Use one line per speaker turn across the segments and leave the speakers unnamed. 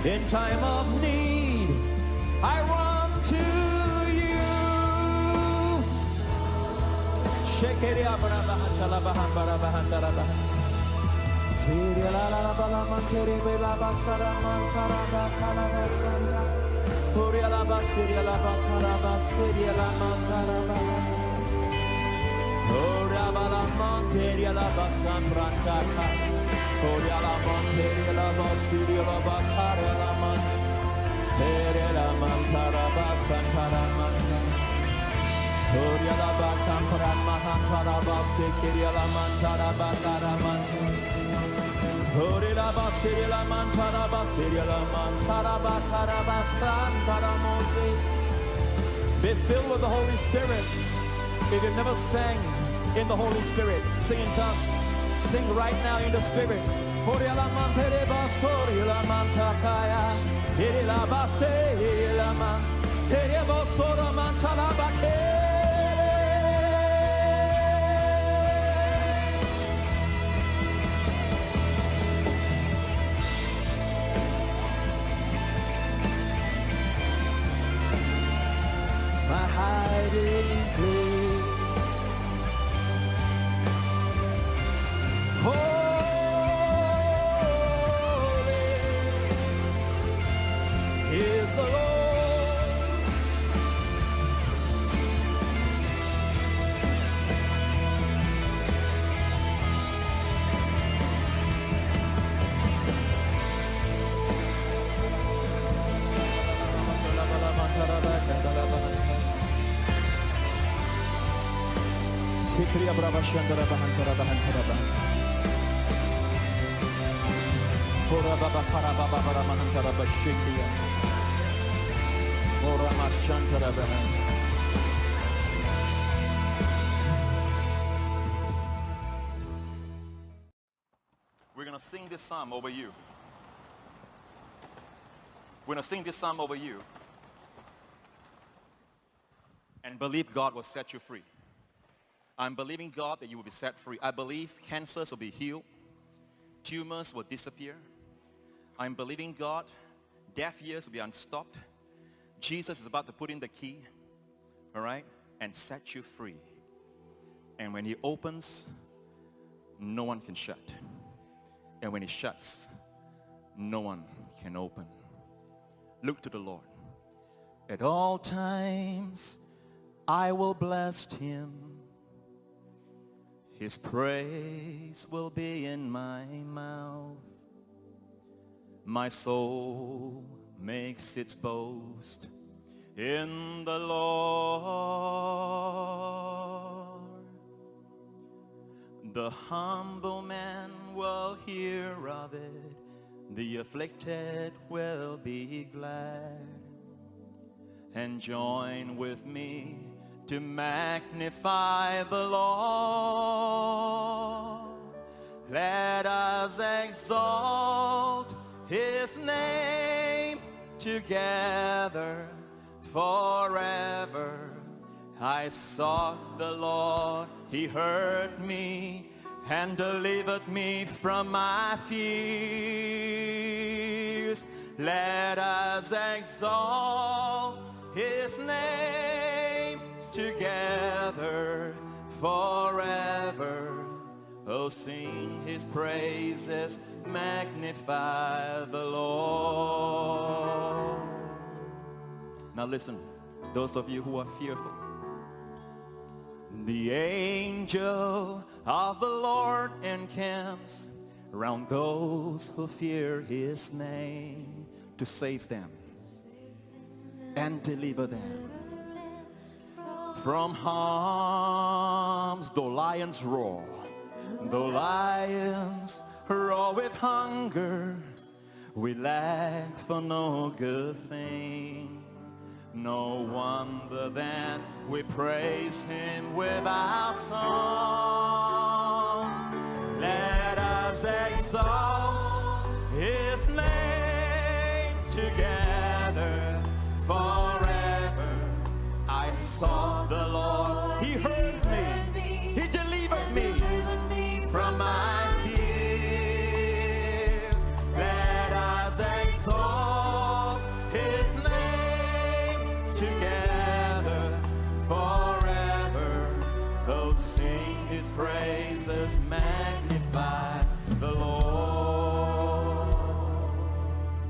In time of need, I run to you. Shekeri Abraham Talabahan Barabahan Talabahan. Siria la la bala manteri bela basara mantara kala santa. Puria la basiria la bakara basiria la mantara bala. Ora bala manteria la basan brantaka. Puria la manteria la basiria la bakara la man. Seria la mantara basan para mantara. Puria la bakan para mahantara basiria la mantara bakara mantara. Be filled with the Holy Spirit. If you've never sang in the Holy Spirit, sing in tongues. Sing right now in the Spirit. My hiding place. Holy is the Lord. Sikriya brava shandara bahantara bahantara bah. Ora baba para baba para mahantara bashikriya. Ora mashantara bahan.
We're going to sing this psalm over you. We're going to sing this psalm over you and believe God will set you free. I'm believing God that you will be set free. I believe cancers will be healed. Tumors will disappear. I'm believing God deaf ears will be unstopped. Jesus is about to put in the key, all right, and set you free. And when he opens, no one can shut. And when he shuts, no one can open. Look to the Lord. At all times, I will bless him. His praise will be in my mouth. My soul makes its boast in the Lord. The humble man will hear of it. The afflicted will be glad and join with me to magnify the Lord. Let us exalt his name together forever. I sought the Lord, he heard me and delivered me from my fears. Let us exalt his name together forever. Oh, sing his praises, magnify the Lord. Now listen, those of you who are fearful. The angel of the Lord encamps around those who fear his name to save them and deliver them from harms. Though lions roar with hunger, we lack for no good thing. No wonder that we praise him with our song. Let us exalt his name together forever. I sought the Lord, he heard me, he delivered me from my fears. Let us exalt praises magnify the Lord.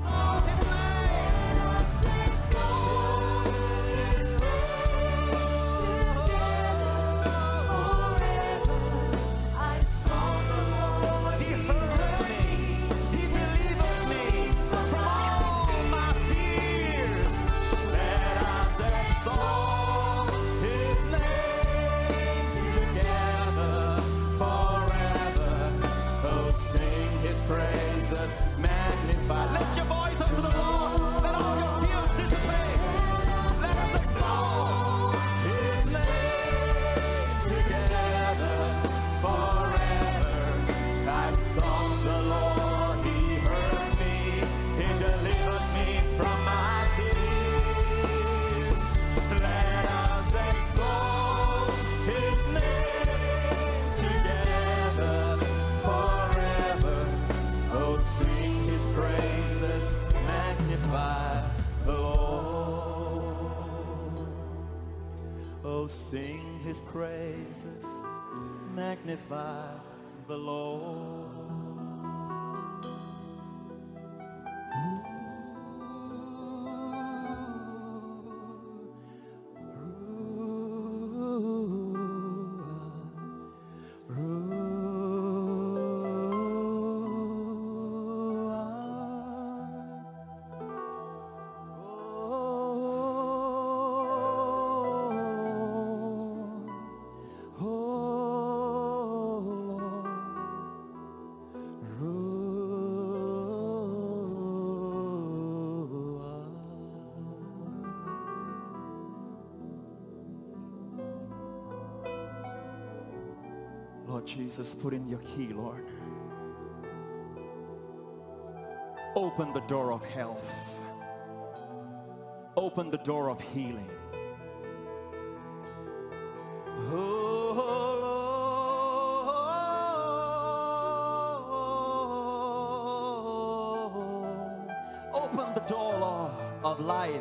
Oh, His name. He heard me. He delivered me from all my fears. Let us exalt His name together forever. Oh, sing His praises, magnify. Lift your voice unto the Lord. Let all your fears dissipate. Let us exalt His name together forever. I sought the Lord, He heard me, He delivered me from my fears. Let us exalt His name together forever. Oh, sing His praises, magnify the Lord. Oh, sing His praises, magnify the Lord. Lord Jesus, put in your key, Lord. Open the door of health. Open the door of healing. Open the door, Lord, of life.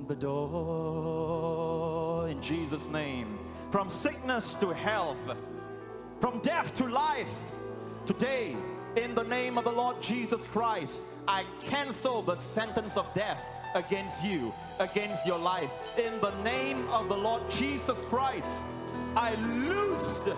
The door in Jesus' name. From sickness to health, from death to life, today in the name of the Lord Jesus Christ, I cancel the sentence of death against you, against your life. In the name of the Lord Jesus Christ, I loosed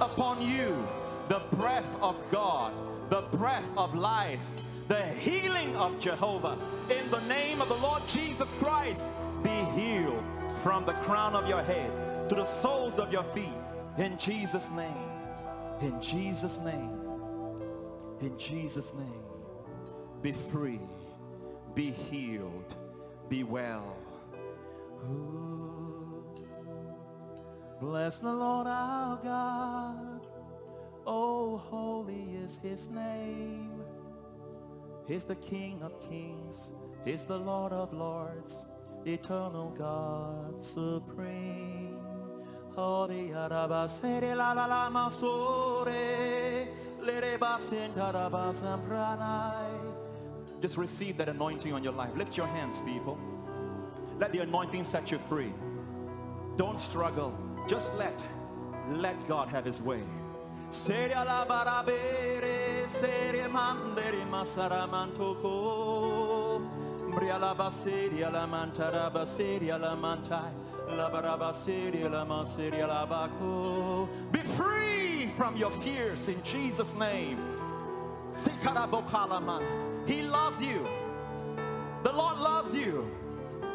upon you the breath of God, the breath of life, the healing of Jehovah. In the name of the Lord Jesus Christ, be healed from the crown of your head to the soles of your feet. In Jesus' name, in Jesus' name, in Jesus' name, be free, be healed, be well. Ooh. Bless the Lord our God. Oh, holy is His name. He's the King of kings, He's the Lord of lords, eternal God supreme. Just receive that anointing on your life. Lift your hands, people. Let the anointing set you free. Don't struggle. Just let God have His way. Seria la barabere, seria mandere masaramantoko, bria la baseria la mantara baseria la mantai, la barabaseria la maseria la bako. Be free from your fears in Jesus' name. Sikarabokalaman. He loves you. The Lord loves you.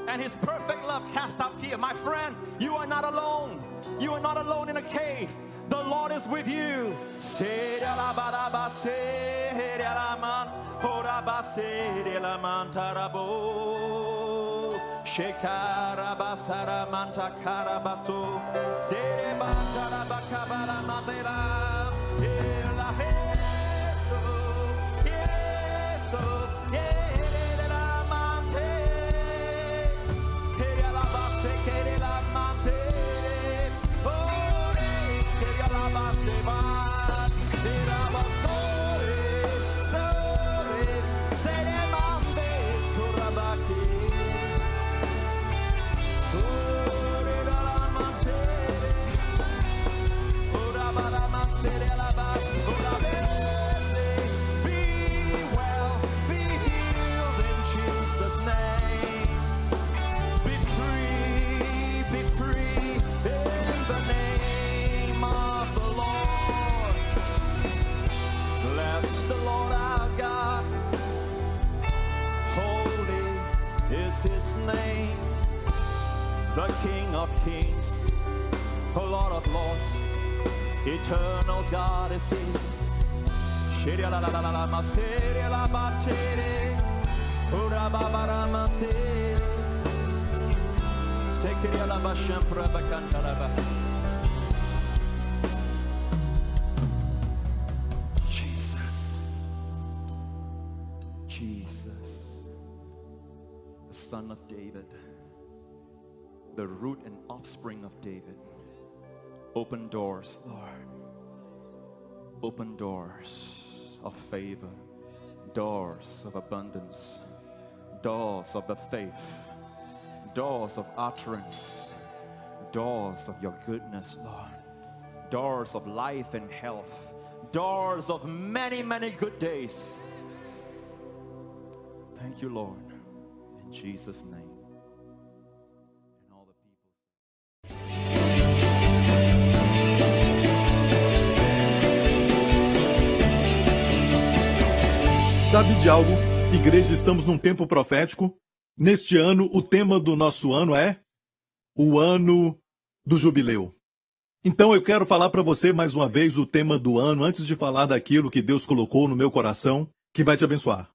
And His perfect love casts out fear. My friend, you are not alone. You are not alone in a cave. The Lord is with you. Oh,
His name. The King of Kings, the Lord of Lords, eternal God is He. Sheria la la la la ma seria la batere, ora babara mate, sekeria la basham praba cantaraba. Jesus, the Son of David, the root and offspring of David. Open doors, Lord. Open doors of favor, doors of abundance, doors of the faith, doors of utterance, doors of your goodness, Lord. Doors of life and health, doors of many, many good days. Thank you, Lord, in Jesus' name. And all the people.
Sabe de algo? Igreja, estamos num tempo profético. Neste ano, o tema do nosso ano é o ano do jubileu. Então eu quero falar para você mais uma vez o tema do ano, antes de falar daquilo que Deus colocou no meu coração, que vai te abençoar.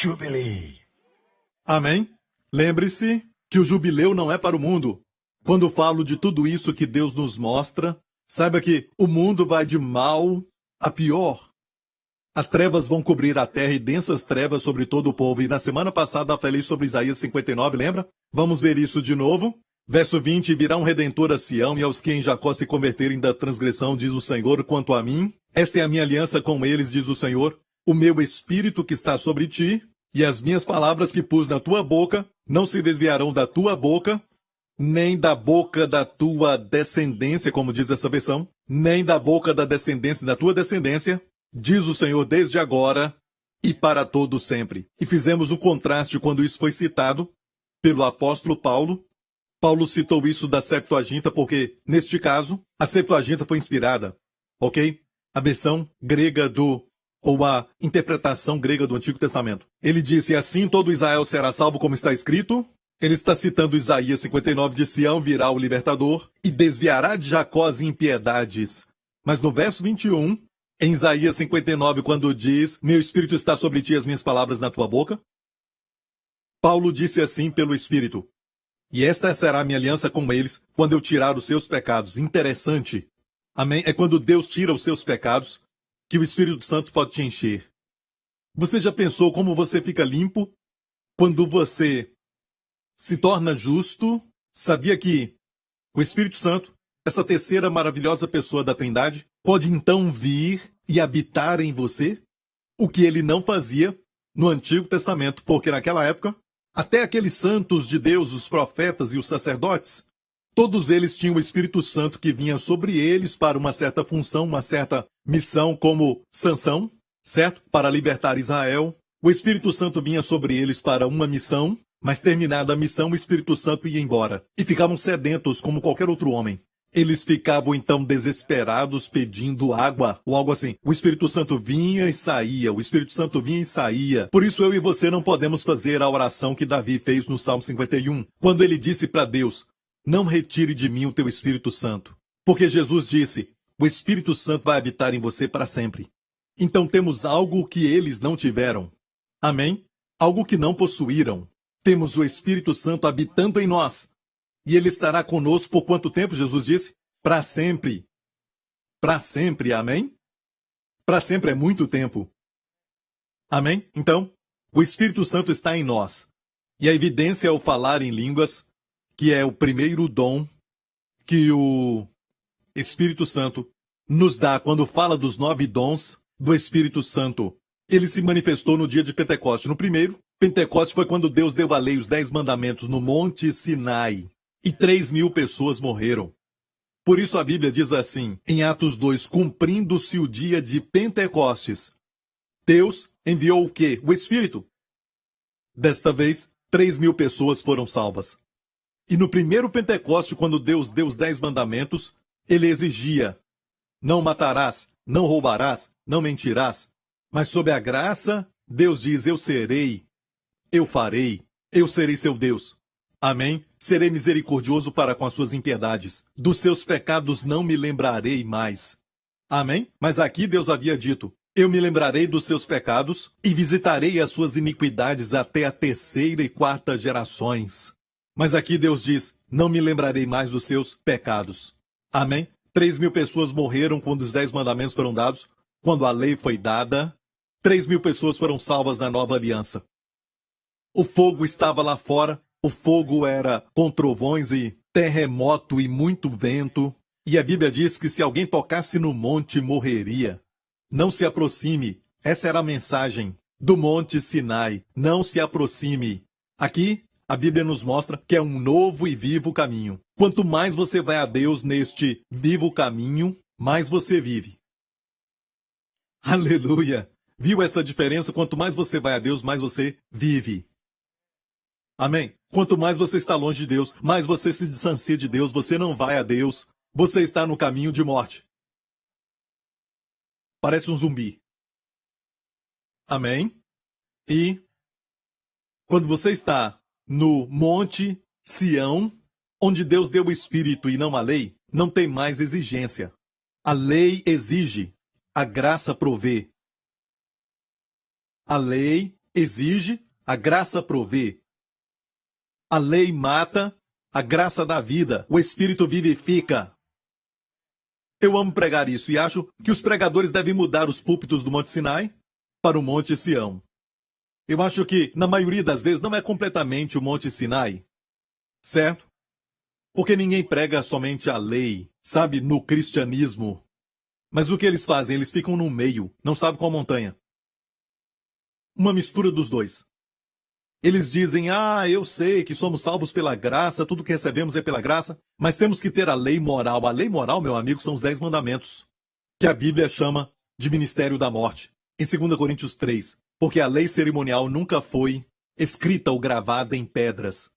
Jubilee. Amém? Lembre-se que o jubileu não é para o mundo. Quando falo de tudo isso que Deus nos mostra, saiba que o mundo vai de mal a pior. As trevas vão cobrir a terra e densas trevas sobre todo o povo. E na semana passada falei sobre Isaías 59, lembra? Vamos ver isso de novo. Verso 20, virá um redentor a Sião, e aos que em Jacó se converterem da transgressão, diz o Senhor, quanto a mim, esta é a minha aliança com eles, diz o Senhor, o meu espírito que está sobre ti, e as minhas palavras que pus na tua boca, não se desviarão da tua boca, nem da boca da tua descendência, como diz essa versão, nem da boca da descendência da tua descendência, diz o Senhor desde agora e para todo sempre. E fizemos um contraste quando isso foi citado pelo apóstolo Paulo. Paulo citou isso da Septuaginta porque, neste caso, a Septuaginta foi inspirada, ok? A versão grega ou a interpretação grega do Antigo Testamento. Ele disse, assim todo Israel será salvo como está escrito. Ele está citando Isaías 59, de Sião virá o libertador e desviará de Jacó as impiedades. Mas no verso 21, em Isaías 59, quando diz, meu espírito está sobre ti, as minhas palavras na tua boca, Paulo disse assim pelo Espírito, e esta será a minha aliança com eles quando eu tirar os seus pecados. Interessante. Amém? É quando Deus tira os seus pecados que o Espírito Santo pode te encher. Você já pensou como você fica limpo quando você se torna justo? Sabia que o Espírito Santo, essa terceira maravilhosa pessoa da Trindade, pode então vir e habitar em você? O que ele não fazia no Antigo Testamento, porque naquela época, até aqueles santos de Deus, os profetas e os sacerdotes, todos eles tinham o Espírito Santo que vinha sobre eles para uma certa função, uma certa missão, como Sansão, certo? Para libertar Israel. O Espírito Santo vinha sobre eles para uma missão, mas terminada a missão, o Espírito Santo ia embora. E ficavam sedentos como qualquer outro homem. Eles ficavam então desesperados pedindo água, ou algo assim. O Espírito Santo vinha e saía, o Espírito Santo vinha e saía. Por isso eu e você não podemos fazer a oração que Davi fez no Salmo 51, quando ele disse para Deus: não retire de mim o teu Espírito Santo. Porque Jesus disse: o Espírito Santo vai habitar em você para sempre. Então temos algo que eles não tiveram. Amém? Algo que não possuíram. Temos o Espírito Santo habitando em nós. E ele estará conosco por quanto tempo, Jesus disse? Para sempre. Para sempre, amém? Para sempre é muito tempo. Amém? Então, o Espírito Santo está em nós. E a evidência é o falar em línguas, que é o primeiro dom que o Espírito Santo nos dá quando fala dos 9 dons do Espírito Santo. Ele se manifestou no dia de Pentecoste. No primeiro, Pentecoste foi quando Deus deu a lei, os 10 mandamentos, no Monte Sinai. E 3.000 pessoas morreram. Por isso a Bíblia diz assim, em Atos 2, cumprindo-se o dia de Pentecostes. Deus enviou o quê? O Espírito. Desta vez, 3.000 pessoas foram salvas. E no primeiro Pentecoste, quando Deus deu os 10 mandamentos, ele exigia: não matarás, não roubarás, não mentirás. Mas sob a graça, Deus diz: eu serei, eu farei, eu serei seu Deus. Amém? Serei misericordioso para com as suas impiedades. Dos seus pecados não me lembrarei mais. Amém? Mas aqui Deus havia dito: eu me lembrarei dos seus pecados e visitarei as suas iniquidades até a 3ª e 4ª gerações. Mas aqui Deus diz: não me lembrarei mais dos seus pecados. Amém? 3.000 pessoas morreram quando os 10 mandamentos foram dados, quando a lei foi dada. 3.000 pessoas foram salvas na nova aliança. O fogo estava lá fora. O fogo era com trovões e terremoto e muito vento. E a Bíblia diz que se alguém tocasse no monte, morreria. Não se aproxime. Essa era a mensagem do Monte Sinai. Não se aproxime. Aqui, a Bíblia nos mostra que é um novo e vivo caminho. Quanto mais você vai a Deus neste vivo caminho, mais você vive. Aleluia! Viu essa diferença? Quanto mais você vai a Deus, mais você vive. Amém? Quanto mais você está longe de Deus, mais você se distancia de Deus, você não vai a Deus, você está no caminho de morte. Parece um zumbi. Amém? E quando você está no Monte Sião, onde Deus deu o Espírito e não a lei, não tem mais exigência. A lei exige, a graça provê. A lei exige, a graça provê. A lei mata, a graça dá vida, o Espírito vivifica. Eu amo pregar isso e acho que os pregadores devem mudar os púlpitos do Monte Sinai para o Monte Sião. Eu acho que, na maioria das vezes, não é completamente o Monte Sinai, certo? Porque ninguém prega somente a lei, sabe, no cristianismo. Mas o que eles fazem? Eles ficam no meio, não sabe qual montanha. Uma mistura dos dois. Eles dizem: eu sei que somos salvos pela graça, tudo que recebemos é pela graça, mas temos que ter a lei moral. A lei moral, meu amigo, são os 10 mandamentos, que a Bíblia chama de ministério da morte, em 2 Coríntios 3, porque a lei cerimonial nunca foi escrita ou gravada em pedras.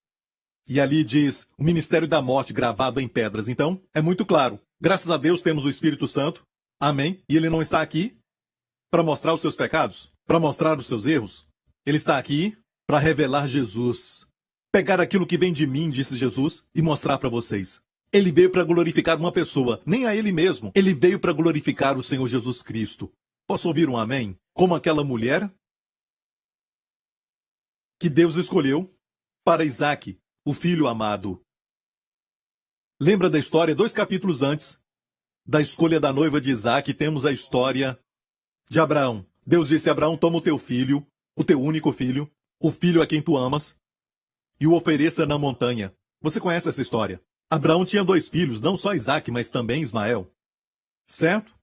E ali diz o ministério da morte gravado em pedras. Então, é muito claro. Graças a Deus temos o Espírito Santo, amém, e ele não está aqui para mostrar os seus pecados, para mostrar os seus erros. Ele está aqui para revelar Jesus. Pegar aquilo que vem de mim, disse Jesus, e mostrar para vocês. Ele veio para glorificar uma pessoa, nem a ele mesmo. Ele veio para glorificar o Senhor Jesus Cristo. Posso ouvir um amém? Como aquela mulher que Deus escolheu para Isaque, o filho amado. Lembra da história, 2 capítulos antes da escolha da noiva de Isaque, temos a história de Abraão. Deus disse a Abraão: toma o teu filho, o teu único filho, o filho a quem tu amas, e o ofereça na montanha. Você conhece essa história? Abraão tinha 2 filhos, não só Isaque, mas também Ismael. Certo?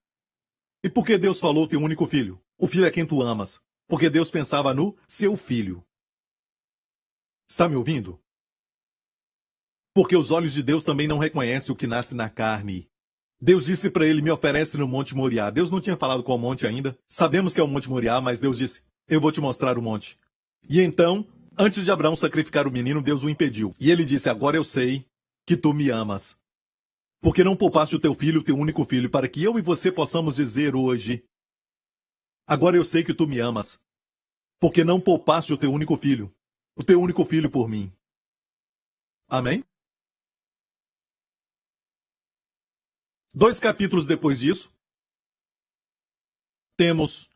E por que Deus falou teu único filho? O filho a quem tu amas. Porque Deus pensava no seu filho. Está me ouvindo? Porque os olhos de Deus também não reconhecem o que nasce na carne. Deus disse para ele: me oferece no Monte Moriá. Deus não tinha falado qual monte ainda. Sabemos que é o Monte Moriá, mas Deus disse: eu vou te mostrar o monte. E então, antes de Abraão sacrificar o menino, Deus o impediu. E ele disse: agora eu sei que tu me amas. Porque não poupaste o teu filho, o teu único filho, para que eu e você possamos dizer hoje: agora eu sei que tu me amas. Porque não poupaste o teu único filho por mim. Amém? 2 capítulos depois disso, temos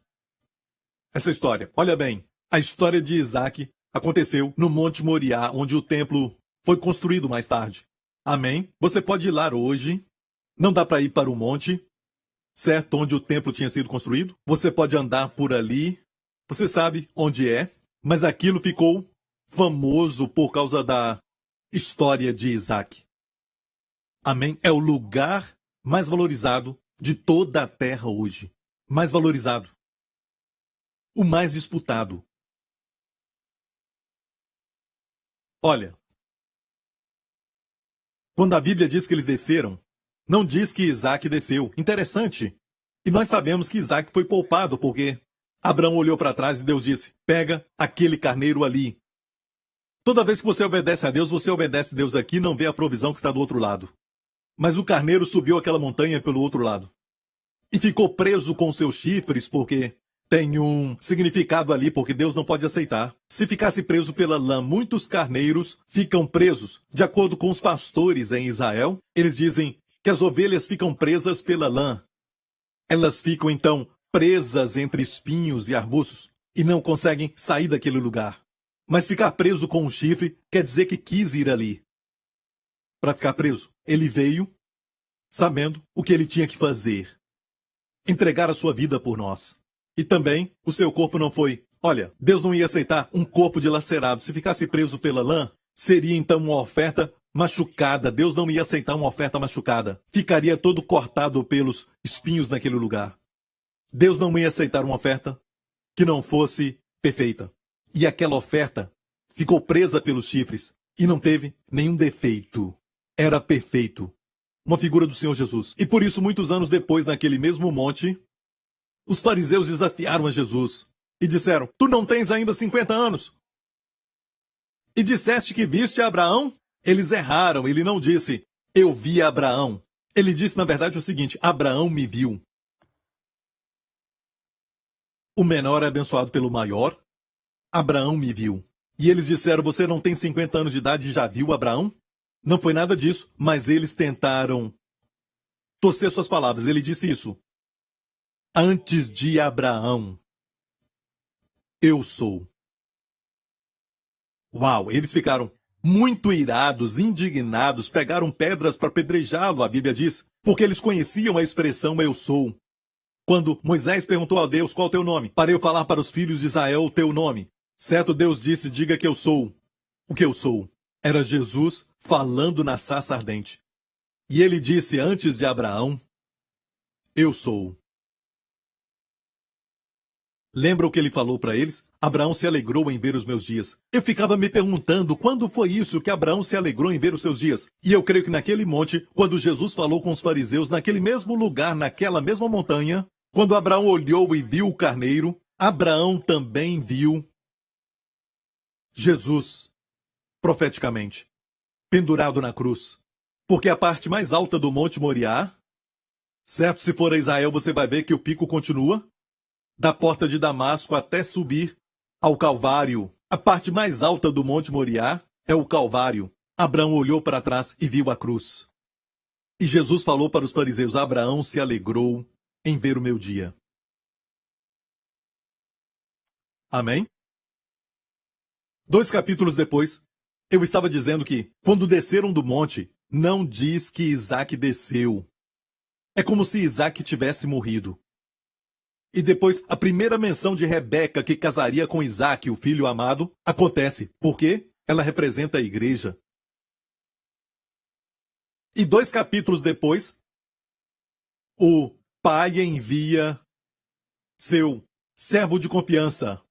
essa história. Olha bem, a história de Isaac aconteceu no Monte Moriá, onde o templo foi construído mais tarde. Amém? Você pode ir lá hoje. Não dá para ir para o monte, certo? Onde o templo tinha sido construído. Você pode andar por ali. Você sabe onde é. Mas aquilo ficou famoso por causa da história de Isaac. Amém? É o lugar mais valorizado de toda a terra hoje. Mais valorizado. O mais disputado. Olha, quando a Bíblia diz que eles desceram, não diz que Isaac desceu. Interessante. E nós sabemos que Isaac foi poupado porque Abraão olhou para trás e Deus disse: pega aquele carneiro ali. Toda vez que você obedece a Deus, você obedece a Deus aqui e não vê a provisão que está do outro lado. Mas o carneiro subiu aquela montanha pelo outro lado. E ficou preso com seus chifres porque tem um significado ali, porque Deus não pode aceitar. Se ficasse preso pela lã, muitos carneiros ficam presos. De acordo com os pastores em Israel, eles dizem que as ovelhas ficam presas pela lã. Elas ficam, então, presas entre espinhos e arbustos e não conseguem sair daquele lugar. Mas ficar preso com um chifre quer dizer que quis ir ali. Para ficar preso, ele veio sabendo o que ele tinha que fazer. Entregar a sua vida por nós. E também, o seu corpo não foi... Olha, Deus não ia aceitar um corpo dilacerado. Se ficasse preso pela lã, seria então uma oferta machucada. Deus não ia aceitar uma oferta machucada. Ficaria todo cortado pelos espinhos naquele lugar. Deus não ia aceitar uma oferta que não fosse perfeita. E aquela oferta ficou presa pelos chifres e não teve nenhum defeito. Era perfeito. Uma figura do Senhor Jesus. E por isso, muitos anos depois, naquele mesmo monte, os fariseus desafiaram a Jesus e disseram: tu não tens ainda 50 anos? E disseste que viste Abraão? Eles erraram. Ele não disse: eu vi Abraão. Ele disse, na verdade, o seguinte: Abraão me viu. O menor é abençoado pelo maior. Abraão me viu. E eles disseram: você não tem 50 anos de idade e já viu Abraão? Não foi nada disso, mas eles tentaram torcer suas palavras. Ele disse isso: antes de Abraão, eu sou. Uau, eles ficaram muito irados, indignados, pegaram pedras para apedrejá-lo, a Bíblia diz, porque eles conheciam a expressão eu sou. Quando Moisés perguntou a Deus: qual é o teu nome? Para eu falar para os filhos de Israel o teu nome. Certo, Deus disse: diga que eu sou. O que eu sou? Era Jesus falando na sarça ardente. E ele disse antes de Abraão: eu sou. Lembra o que ele falou para eles? Abraão se alegrou em ver os meus dias. Eu ficava me perguntando quando foi isso que Abraão se alegrou em ver os seus dias. E eu creio que naquele monte, quando Jesus falou com os fariseus, naquele mesmo lugar, naquela mesma montanha, quando Abraão olhou e viu o carneiro, Abraão também viu Jesus, profeticamente, pendurado na cruz. Porque a parte mais alta do Monte Moriá, certo? Se for a Israel, você vai ver que o pico continua da porta de Damasco até subir ao Calvário. A parte mais alta do Monte Moriá é o Calvário. Abraão olhou para trás e viu a cruz. E Jesus falou para os fariseus: Abraão se alegrou em ver o meu dia. Amém? 2 capítulos depois, eu estava dizendo que, quando desceram do monte, não diz que Isaac desceu. É como se Isaac tivesse morrido. E depois, a primeira menção de Rebeca que casaria com Isaac, o filho amado, acontece. Por quê? Ela representa a igreja. E 2 capítulos depois, o pai envia seu servo de confiança,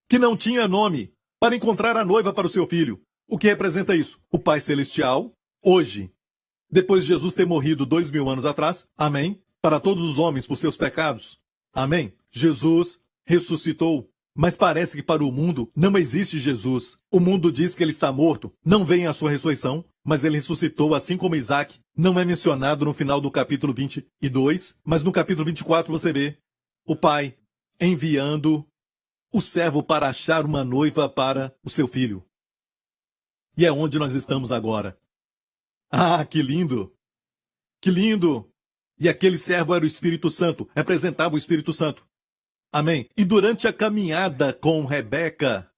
que não tinha nome, para encontrar a noiva para o seu filho. O que representa isso? O Pai Celestial, hoje, depois de Jesus ter morrido 2000 anos atrás, amém, para todos os homens por seus pecados, amém, Jesus ressuscitou. Mas parece que para o mundo não existe Jesus. O mundo diz que ele está morto, não vem a sua ressurreição, mas ele ressuscitou, assim como Isaac. Não é mencionado no final do capítulo 22, mas no capítulo 24 você vê o pai enviando o servo para achar uma noiva para o seu filho. E é onde nós estamos agora. Ah, que lindo! Que lindo! E aquele servo era o Espírito Santo, representava o Espírito Santo. Amém? E durante a caminhada com Rebeca,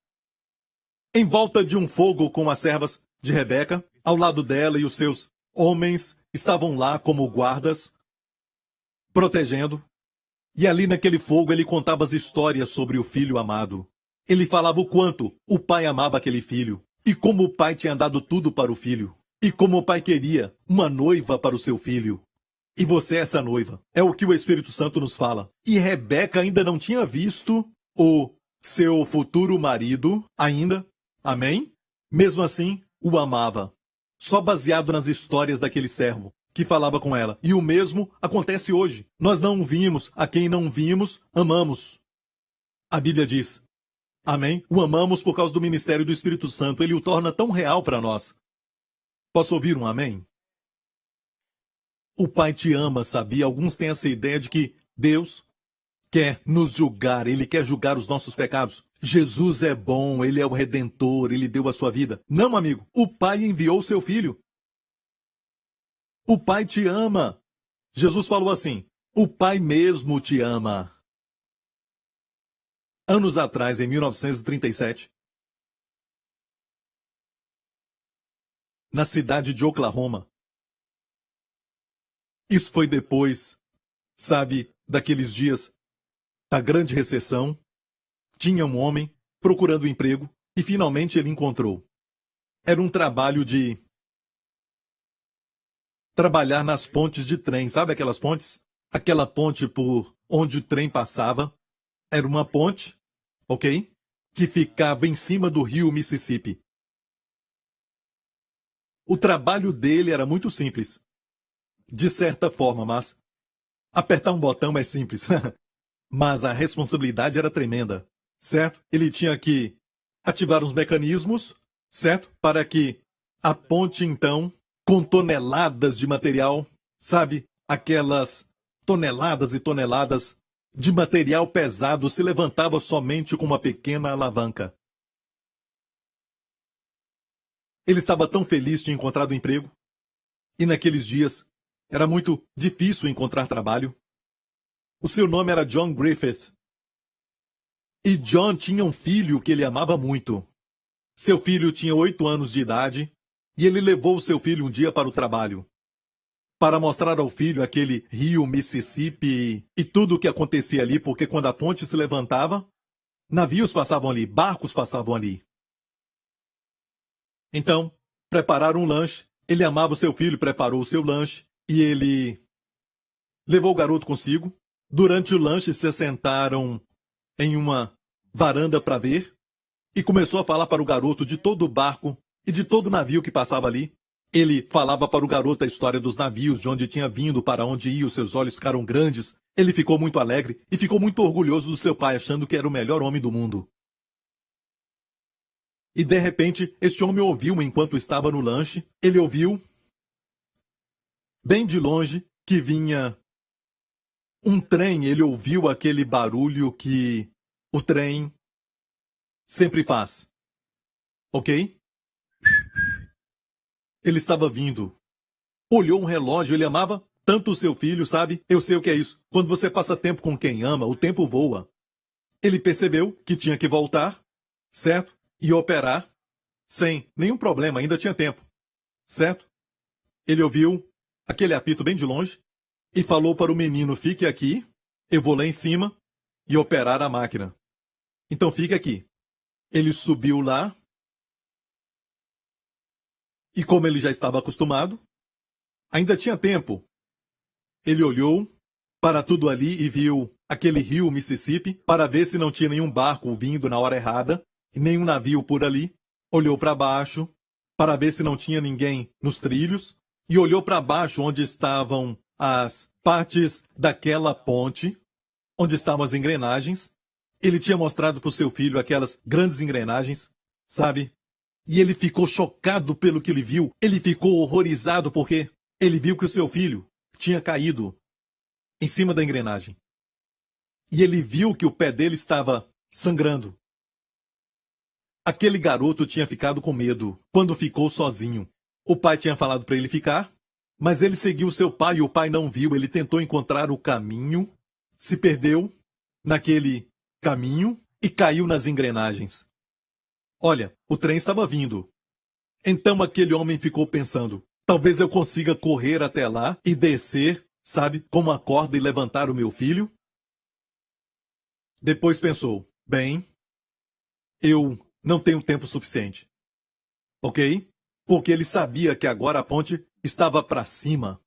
em volta de um fogo com as servas de Rebeca, ao lado dela e os seus homens estavam lá como guardas, protegendo. E ali naquele fogo ele contava as histórias sobre o filho amado. Ele falava o quanto o pai amava aquele filho, e como o pai tinha dado tudo para o filho, e como o pai queria uma noiva para o seu filho. E você é essa noiva. É o que o Espírito Santo nos fala. E Rebeca ainda não tinha visto o seu futuro marido ainda. Amém? Mesmo assim, o amava. Só baseado nas histórias daquele servo que falava com ela. E o mesmo acontece hoje. Nós não vimos, a quem não vimos, amamos. A Bíblia diz. Amém? O amamos por causa do ministério do Espírito Santo. Ele o torna tão real para nós. Posso ouvir um amém? O Pai te ama, sabia? Alguns têm essa ideia de que Deus quer nos julgar, Ele quer julgar os nossos pecados. Jesus é bom, Ele é o Redentor, Ele deu a sua vida. Não, amigo, o Pai enviou o seu Filho. O Pai te ama. Jesus falou assim, o Pai mesmo te ama. Anos atrás, em 1937, na cidade de Oklahoma, isso foi depois, sabe, daqueles dias da grande recessão. Tinha um homem procurando emprego e finalmente ele encontrou. Era um trabalho de trabalhar nas pontes de trem. Sabe aquelas pontes? Aquela ponte por onde o trem passava. Era uma ponte, ok? Que ficava em cima do rio Mississippi. O trabalho dele era muito simples. De certa forma, mas apertar um botão é simples. Mas a responsabilidade era tremenda, certo? Ele tinha que ativar os mecanismos, certo? Para que a ponte, então, com toneladas de material, sabe? Aquelas toneladas e toneladas de material pesado se levantava somente com uma pequena alavanca. Ele estava tão feliz de encontrar o emprego. E naqueles dias, era muito difícil encontrar trabalho. O seu nome era John Griffith. E John tinha um filho que ele amava muito. Seu filho tinha 8 anos de idade e ele levou o seu filho um dia para o trabalho. Para mostrar ao filho aquele rio Mississippi e tudo o que acontecia ali, porque quando a ponte se levantava, navios passavam ali, barcos passavam ali. Então, prepararam um lanche. Ele amava o seu filho, preparou o seu lanche. E ele levou o garoto consigo. Durante o lanche, se sentaram em uma varanda para ver. E começou a falar para o garoto de todo o barco e de todo o navio que passava ali. Ele falava para o garoto a história dos navios, de onde tinha vindo, para onde ia, os seus olhos ficaram grandes. Ele ficou muito alegre e ficou muito orgulhoso do seu pai, achando que era o melhor homem do mundo. E de repente, este homem ouviu enquanto estava no lanche. Ele ouviu bem de longe, que vinha um trem. Ele ouviu aquele barulho que o trem sempre faz. Ok? Ele estava vindo. Olhou um relógio, ele amava tanto o seu filho, sabe? Eu sei o que é isso. Quando você passa tempo com quem ama, o tempo voa. Ele percebeu que tinha que voltar, certo? E operar, sem nenhum problema, ainda tinha tempo, certo? Ele ouviu aquele apito bem de longe, e falou para o menino, fique aqui, eu vou lá em cima e operar a máquina. Então fique aqui. Ele subiu lá, e como ele já estava acostumado, ainda tinha tempo. Ele olhou para tudo ali e viu aquele rio Mississippi, para ver se não tinha nenhum barco vindo na hora errada, e nenhum navio por ali. Olhou para baixo, para ver se não tinha ninguém nos trilhos, e olhou para baixo onde estavam as partes daquela ponte, onde estavam as engrenagens. Ele tinha mostrado para o seu filho aquelas grandes engrenagens, sabe? E ele ficou chocado pelo que ele viu. Ele ficou horrorizado porque ele viu que o seu filho tinha caído em cima da engrenagem. E ele viu que o pé dele estava sangrando. Aquele garoto tinha ficado com medo quando ficou sozinho. O pai tinha falado para ele ficar, mas ele seguiu seu pai e o pai não viu. Ele tentou encontrar o caminho, se perdeu naquele caminho e caiu nas engrenagens. Olha, o trem estava vindo. Então aquele homem ficou pensando, talvez eu consiga correr até lá e descer, sabe, com uma corda e levantar o meu filho. Depois pensou, bem, eu não tenho tempo suficiente. Ok? Porque ele sabia que agora a ponte estava para cima.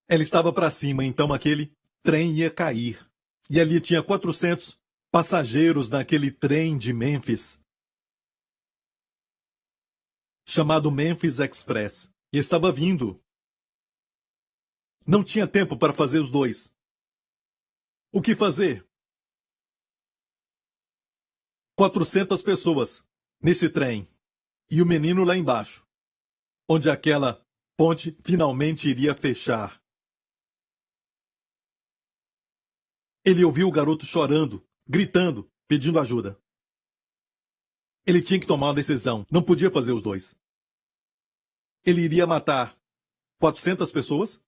Ela estava para cima, então aquele trem ia cair. E ali tinha 400 passageiros naquele trem de Memphis, chamado Memphis Express. E estava vindo. Não tinha tempo para fazer os dois. O que fazer? 400 pessoas nesse trem. E o menino lá embaixo, onde aquela ponte finalmente iria fechar. Ele ouviu o garoto chorando, gritando, pedindo ajuda. Ele tinha que tomar uma decisão. Não podia fazer os dois. Ele iria matar 400 pessoas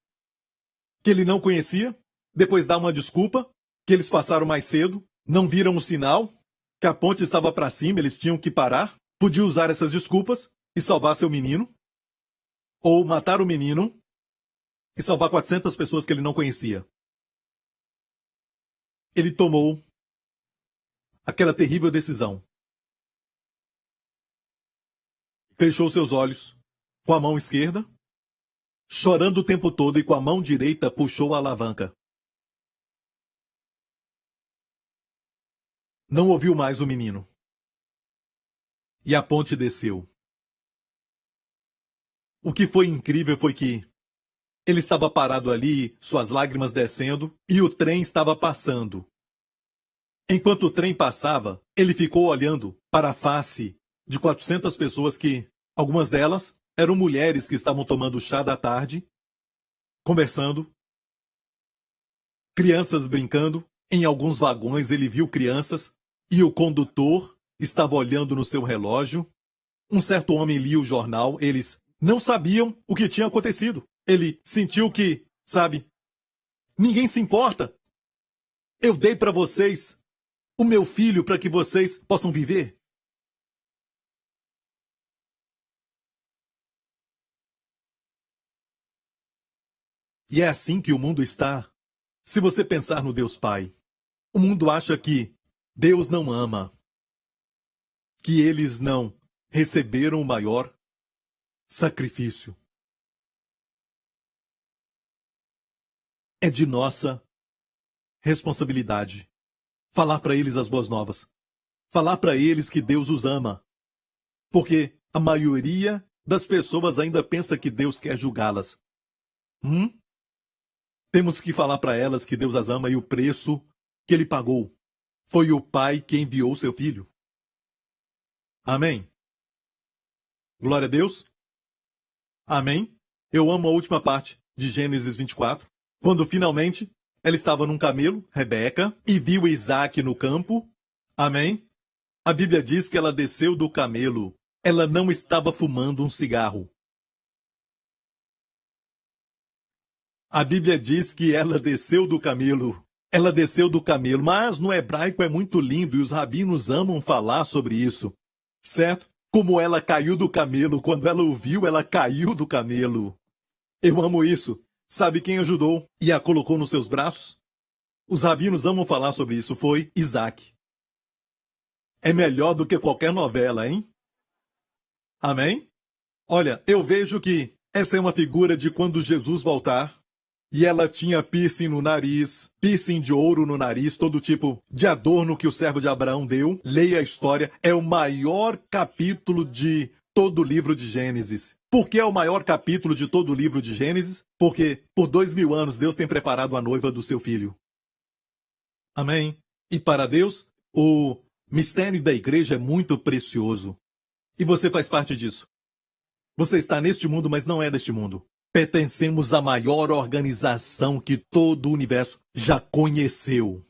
que ele não conhecia, depois dar uma desculpa que eles passaram mais cedo, não viram o sinal, que a ponte estava para cima, eles tinham que parar, podia usar essas desculpas e salvar seu menino, ou matar o menino e salvar 400 pessoas que ele não conhecia. Ele tomou aquela terrível decisão. Fechou seus olhos com a mão esquerda, chorando o tempo todo, e com a mão direita puxou a alavanca. Não ouviu mais o menino. E a ponte desceu. O que foi incrível foi que ele estava parado ali, suas lágrimas descendo, e o trem estava passando. Enquanto o trem passava, ele ficou olhando para a face de 400 pessoas que, algumas delas, eram mulheres que estavam tomando chá da tarde, conversando, crianças brincando. Em alguns vagões ele viu crianças e o condutor estava olhando no seu relógio. Um certo homem lia o jornal. Eles não sabiam o que tinha acontecido. Ele sentiu que, sabe, ninguém se importa. Eu dei para vocês o meu filho para que vocês possam viver. E é assim que o mundo está. Se você pensar no Deus Pai, o mundo acha que Deus não ama, que eles não receberam o maior sacrifício. É de nossa responsabilidade falar para eles as boas novas. Falar para eles que Deus os ama. Porque a maioria das pessoas ainda pensa que Deus quer julgá-las. Temos que falar para elas que Deus as ama e o preço que Ele pagou. Foi o Pai que enviou seu Filho. Amém? Glória a Deus. Amém? Eu amo a última parte de Gênesis 24, quando finalmente ela estava num camelo, Rebeca, e viu Isaac no campo. Amém? A Bíblia diz que ela desceu do camelo. Ela não estava fumando um cigarro. A Bíblia diz que ela desceu do camelo. Ela desceu do camelo, mas no hebraico é muito lindo e os rabinos amam falar sobre isso. Certo? Como ela caiu do camelo. Quando ela o viu, ela caiu do camelo. Eu amo isso. Sabe quem ajudou e a colocou nos seus braços? Os rabinos amam falar sobre isso. Foi Isaac. É melhor do que qualquer novela, hein? Amém? Olha, eu vejo que essa é uma figura de quando Jesus voltar. E ela tinha piercing no nariz, piercing de ouro no nariz, todo tipo de adorno que o servo de Abraão deu. Leia a história. É o maior capítulo de todo o livro de Gênesis. Por que é o maior capítulo de todo o livro de Gênesis? Porque por 2000 anos Deus tem preparado a noiva do seu filho. Amém? E para Deus, o mistério da igreja é muito precioso. E você faz parte disso. Você está neste mundo, mas não é deste mundo. Pertencemos à maior organização que todo o universo já conheceu.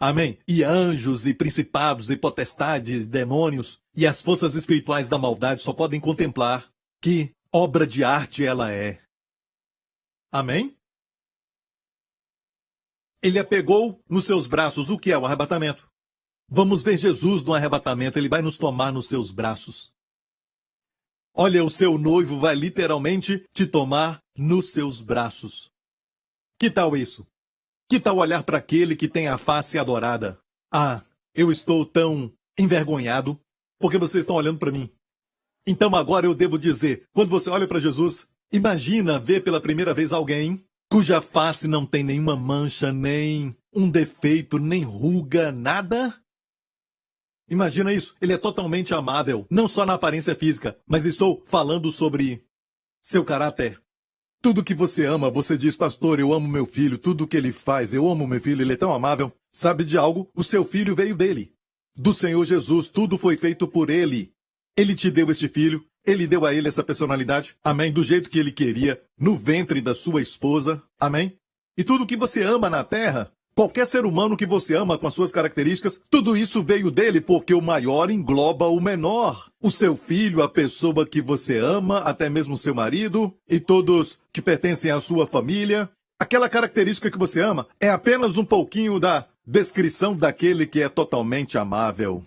Amém? E anjos, e principados, e potestades, demônios, e as forças espirituais da maldade só podem contemplar que obra de arte ela é. Amém? Ele a pegou nos seus braços. O que é o arrebatamento? Vamos ver Jesus no arrebatamento. Ele vai nos tomar nos seus braços. Olha, o seu noivo vai literalmente te tomar nos seus braços. Que tal isso? Que tal olhar para aquele que tem a face adorada? Ah, eu estou tão envergonhado porque vocês estão olhando para mim. Então agora eu devo dizer, quando você olha para Jesus, imagina ver pela primeira vez alguém cuja face não tem nenhuma mancha, nem um defeito, nem ruga, nada. Imagina isso, ele é totalmente amável, não só na aparência física, mas estou falando sobre seu caráter. Tudo que você ama, você diz, pastor, eu amo meu filho, tudo que ele faz, eu amo meu filho, ele é tão amável. Sabe de algo? O seu filho veio dele. Do Senhor Jesus, tudo foi feito por ele. Ele te deu este filho, ele deu a ele essa personalidade, amém, do jeito que ele queria, no ventre da sua esposa, amém? E tudo que você ama na terra, qualquer ser humano que você ama com as suas características, tudo isso veio dele porque o maior engloba o menor. O seu filho, a pessoa que você ama, até mesmo o seu marido e todos que pertencem à sua família. Aquela característica que você ama é apenas um pouquinho da descrição daquele que é totalmente amável.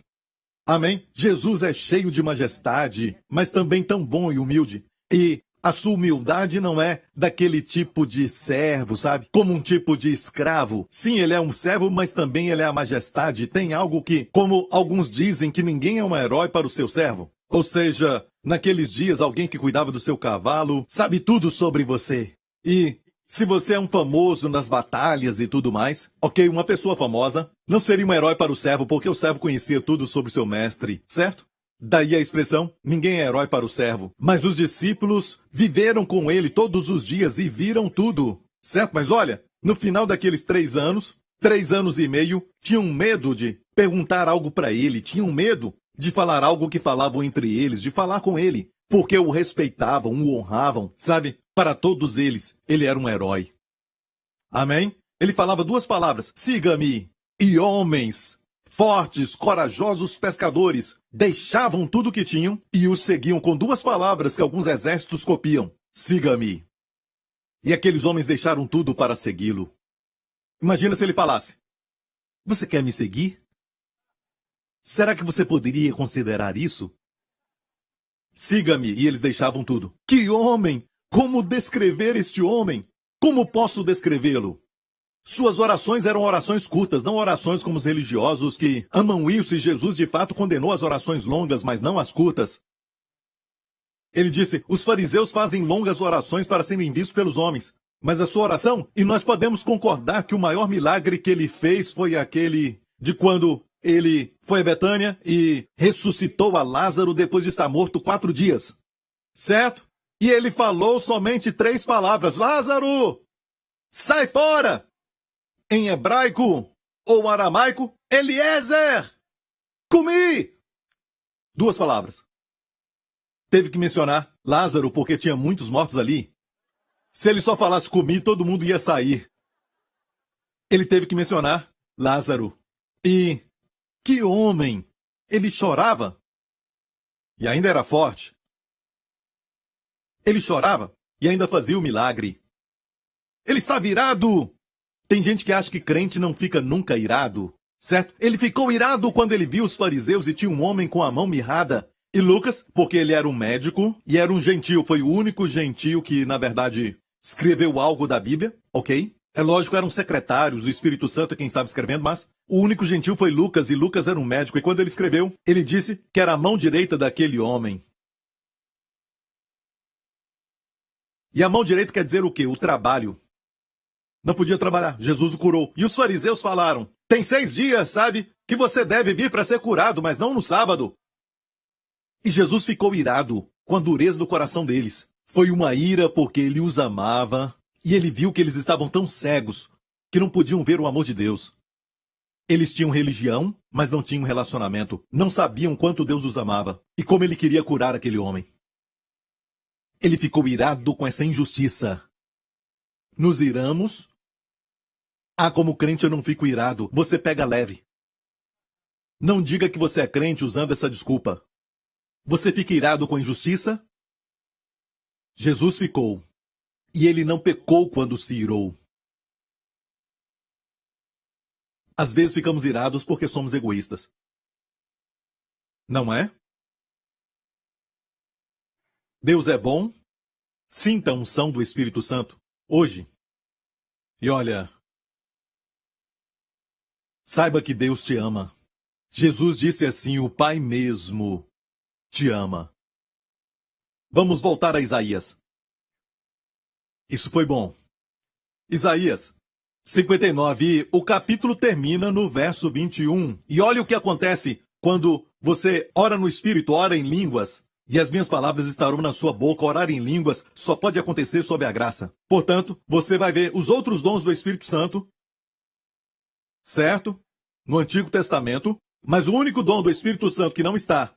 Amém? Jesus é cheio de majestade, mas também tão bom e humilde. E a sua humildade não é daquele tipo de servo, sabe? Como um tipo de escravo. Sim, ele é um servo, mas também ele é a majestade. Tem algo que, como alguns dizem, que ninguém é um herói para o seu servo. Ou seja, naqueles dias, alguém que cuidava do seu cavalo sabe tudo sobre você. E se você é um famoso nas batalhas e tudo mais, ok, uma pessoa famosa não seria um herói para o servo, porque o servo conhecia tudo sobre o seu mestre, certo? Daí a expressão, ninguém é herói para o servo. Mas os discípulos viveram com ele todos os dias e viram tudo, certo? Mas olha, no final daqueles 3 anos e meio, tinham medo de perguntar algo para ele, tinham medo de falar algo que falavam entre eles, de falar com ele, porque o respeitavam, o honravam, sabe? Para todos eles, ele era um herói. Amém? Ele falava 2 palavras, siga-me. E homens fortes, corajosos pescadores deixavam tudo o que tinham e o seguiam com 2 palavras que alguns exércitos copiam, siga-me. E aqueles homens deixaram tudo para segui-lo. Imagina se ele falasse, você quer me seguir? Será que você poderia considerar isso? Siga-me, e eles deixavam tudo. Que homem! Como descrever este homem? Como posso descrevê-lo? Suas orações eram orações curtas, não orações como os religiosos que amam isso, e Jesus de fato condenou as orações longas, mas não as curtas. Ele disse, os fariseus fazem longas orações para serem vistos pelos homens, mas a sua oração, e nós podemos concordar que o maior milagre que ele fez foi aquele de quando ele foi a Betânia e ressuscitou a Lázaro depois de estar morto 4 dias. Certo? E ele falou somente 3 palavras. Lázaro, sai fora! Em hebraico ou aramaico, Eliezer, comi! 2 palavras. Teve que mencionar Lázaro porque tinha muitos mortos ali. Se ele só falasse comi, todo mundo ia sair. Ele teve que mencionar Lázaro. E que homem! Ele chorava. E ainda era forte. Ele chorava e ainda fazia o milagre. Ele estava irado. Tem gente que acha que crente não fica nunca irado, certo? Ele ficou irado quando ele viu os fariseus e tinha um homem com a mão mirrada. E Lucas, porque ele era um médico e era um gentio, foi o único gentio que, na verdade, escreveu algo da Bíblia, ok? É lógico, eram secretários, o Espírito Santo é quem estava escrevendo, mas o único gentio foi Lucas, e Lucas era um médico, e quando ele escreveu, ele disse que era a mão direita daquele homem. E a mão direita quer dizer o quê? O trabalho. Não podia trabalhar. Jesus o curou. E os fariseus falaram, tem 6 dias, sabe, que você deve vir para ser curado, mas não no sábado. E Jesus ficou irado com a dureza do coração deles. Foi uma ira porque ele os amava e ele viu que eles estavam tão cegos que não podiam ver o amor de Deus. Eles tinham religião, mas não tinham relacionamento. Não sabiam quanto Deus os amava e como ele queria curar aquele homem. Ele ficou irado com essa injustiça. Nos iramos? Ah, como crente eu não fico irado. Você pega leve. Não diga que você é crente usando essa desculpa. Você fica irado com a injustiça? Jesus ficou. E ele não pecou quando se irou. Às vezes ficamos irados porque somos egoístas. Não é? Deus é bom? Sinta a unção do Espírito Santo hoje. E olha, saiba que Deus te ama. Jesus disse assim, o Pai mesmo te ama. Vamos voltar a Isaías. Isso foi bom. Isaías 59, e o capítulo termina no verso 21. E olha o que acontece quando você ora no Espírito, ora em línguas, e as minhas palavras estarão na sua boca. Orar em línguas só pode acontecer sob a graça. Portanto, você vai ver os outros dons do Espírito Santo, certo? No Antigo Testamento, mas o único dom do Espírito Santo que não está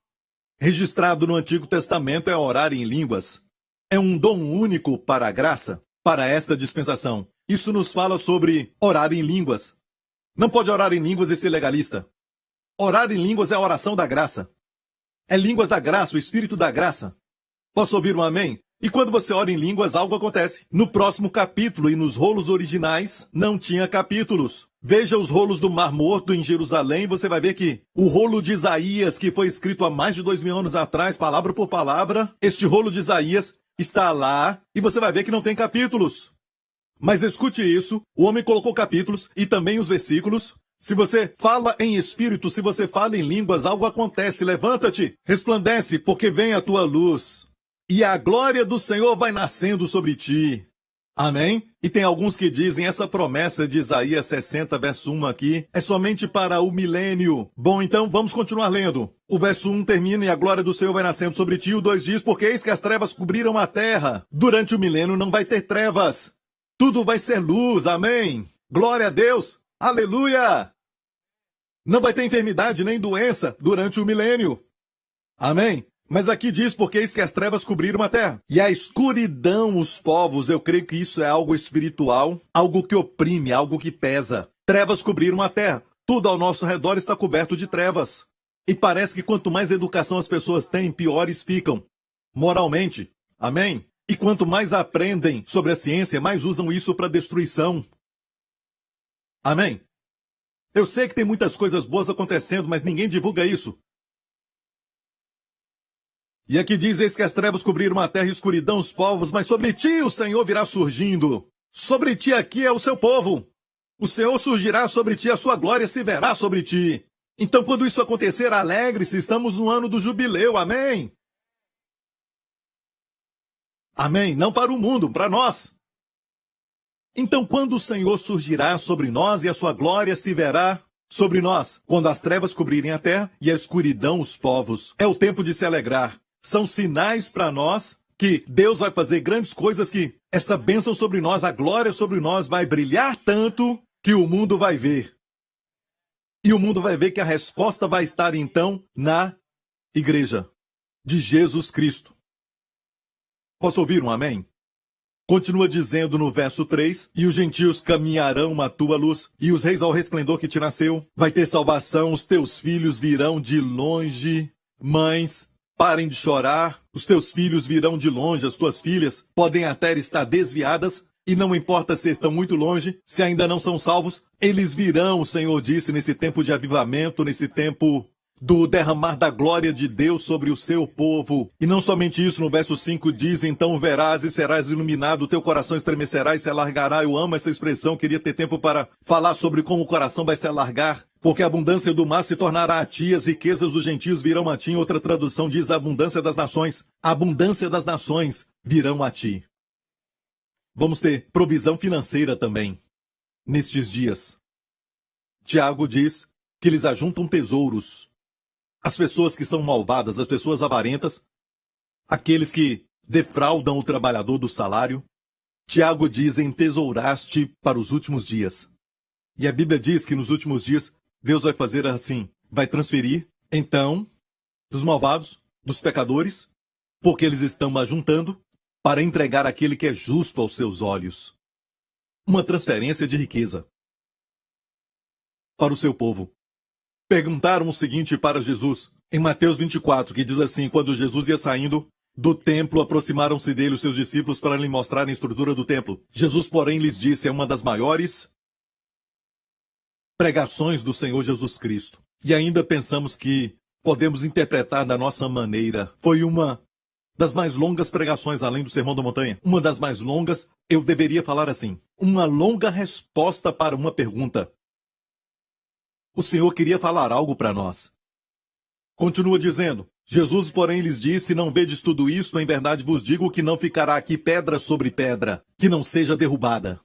registrado no Antigo Testamento é orar em línguas. É um dom único para a graça, para esta dispensação. Isso nos fala sobre orar em línguas. Não pode orar em línguas e ser legalista. Orar em línguas é a oração da graça. É línguas da graça, o Espírito da graça. Posso ouvir um amém? E quando você ora em línguas, algo acontece. No próximo capítulo e nos rolos originais, não tinha capítulos. Veja os rolos do Mar Morto em Jerusalém, você vai ver que o rolo de Isaías, que foi escrito há mais de 2000 anos atrás, palavra por palavra, este rolo de Isaías está lá e você vai ver que não tem capítulos. Mas escute isso, o homem colocou capítulos e também os versículos. Se você fala em espírito, se você fala em línguas, algo acontece. Levanta-te, resplandece, porque vem a tua luz. E a glória do Senhor vai nascendo sobre ti. Amém? E tem alguns que dizem essa promessa de Isaías 60, verso 1 aqui, é somente para o milênio. Bom, então vamos continuar lendo. O verso 1 termina e a glória do Senhor vai nascendo sobre ti. O 2 diz, porque eis que as trevas cobriram a terra. Durante o milênio não vai ter trevas. Tudo vai ser luz, amém? Glória a Deus, aleluia! Não vai ter enfermidade nem doença durante o milênio, amém? Mas aqui diz, porque eis que as trevas cobriram a terra. E a escuridão, os povos, eu creio que isso é algo espiritual, algo que oprime, algo que pesa. Trevas cobriram a terra. Tudo ao nosso redor está coberto de trevas. E parece que quanto mais educação as pessoas têm, piores ficam. Moralmente, amém? E quanto mais aprendem sobre a ciência, mais usam isso para destruição. Amém? Eu sei que tem muitas coisas boas acontecendo, mas ninguém divulga isso. E aqui diz, eis que as trevas cobriram a terra e escuridão os povos, mas sobre ti o Senhor virá surgindo. Sobre ti aqui é o seu povo. O Senhor surgirá sobre ti, a sua glória se verá sobre ti. Então quando isso acontecer, alegre-se, estamos no ano do jubileu, amém? Amém? Não para o mundo, para nós. Então, quando o Senhor surgirá sobre nós e a sua glória se verá sobre nós, quando as trevas cobrirem a terra e a escuridão os povos, é o tempo de se alegrar. São sinais para nós que Deus vai fazer grandes coisas, que essa bênção sobre nós, a glória sobre nós vai brilhar tanto que o mundo vai ver. E o mundo vai ver que a resposta vai estar então na igreja de Jesus Cristo. Posso ouvir um amém? Continua dizendo no verso 3, e os gentios caminharão à tua luz, e os reis ao resplendor que te nasceu. Vai ter salvação, os teus filhos virão de longe. Mães, parem de chorar, os teus filhos virão de longe, as tuas filhas podem até estar desviadas, e não importa se estão muito longe, se ainda não são salvos, eles virão, o Senhor disse, nesse tempo de avivamento, nesse tempo do derramar da glória de Deus sobre o seu povo. E não somente isso, no verso 5 diz, então verás e serás iluminado, o teu coração estremecerá e se alargará. Eu amo essa expressão, queria ter tempo para falar sobre como o coração vai se alargar, porque a abundância do mar se tornará a ti, as riquezas dos gentios virão a ti. Em outra tradução diz a abundância das nações. A abundância das nações virão a ti. Vamos ter provisão financeira também, nestes dias. Tiago diz que eles ajuntam tesouros. As pessoas que são malvadas, as pessoas avarentas, aqueles que defraudam o trabalhador do salário. Tiago diz, entesouraste para os últimos dias. E a Bíblia diz que nos últimos dias Deus vai fazer assim, vai transferir, então, dos malvados, dos pecadores, porque eles estão ajuntando para entregar aquele que é justo aos seus olhos. Uma transferência de riqueza para o seu povo. Perguntaram o seguinte para Jesus, em Mateus 24, que diz assim, quando Jesus ia saindo do templo, aproximaram-se dele os seus discípulos para lhe mostrar a estrutura do templo. Jesus, porém, lhes disse, é uma das maiores pregações do Senhor Jesus Cristo. E ainda pensamos que podemos interpretar da nossa maneira. Foi uma das mais longas pregações além do Sermão da Montanha. Uma das mais longas, eu deveria falar assim, uma longa resposta para uma pergunta. O Senhor queria falar algo para nós. Continua dizendo, Jesus, porém, lhes disse, não vedes tudo isto, em verdade vos digo que não ficará aqui pedra sobre pedra, que não seja derrubada.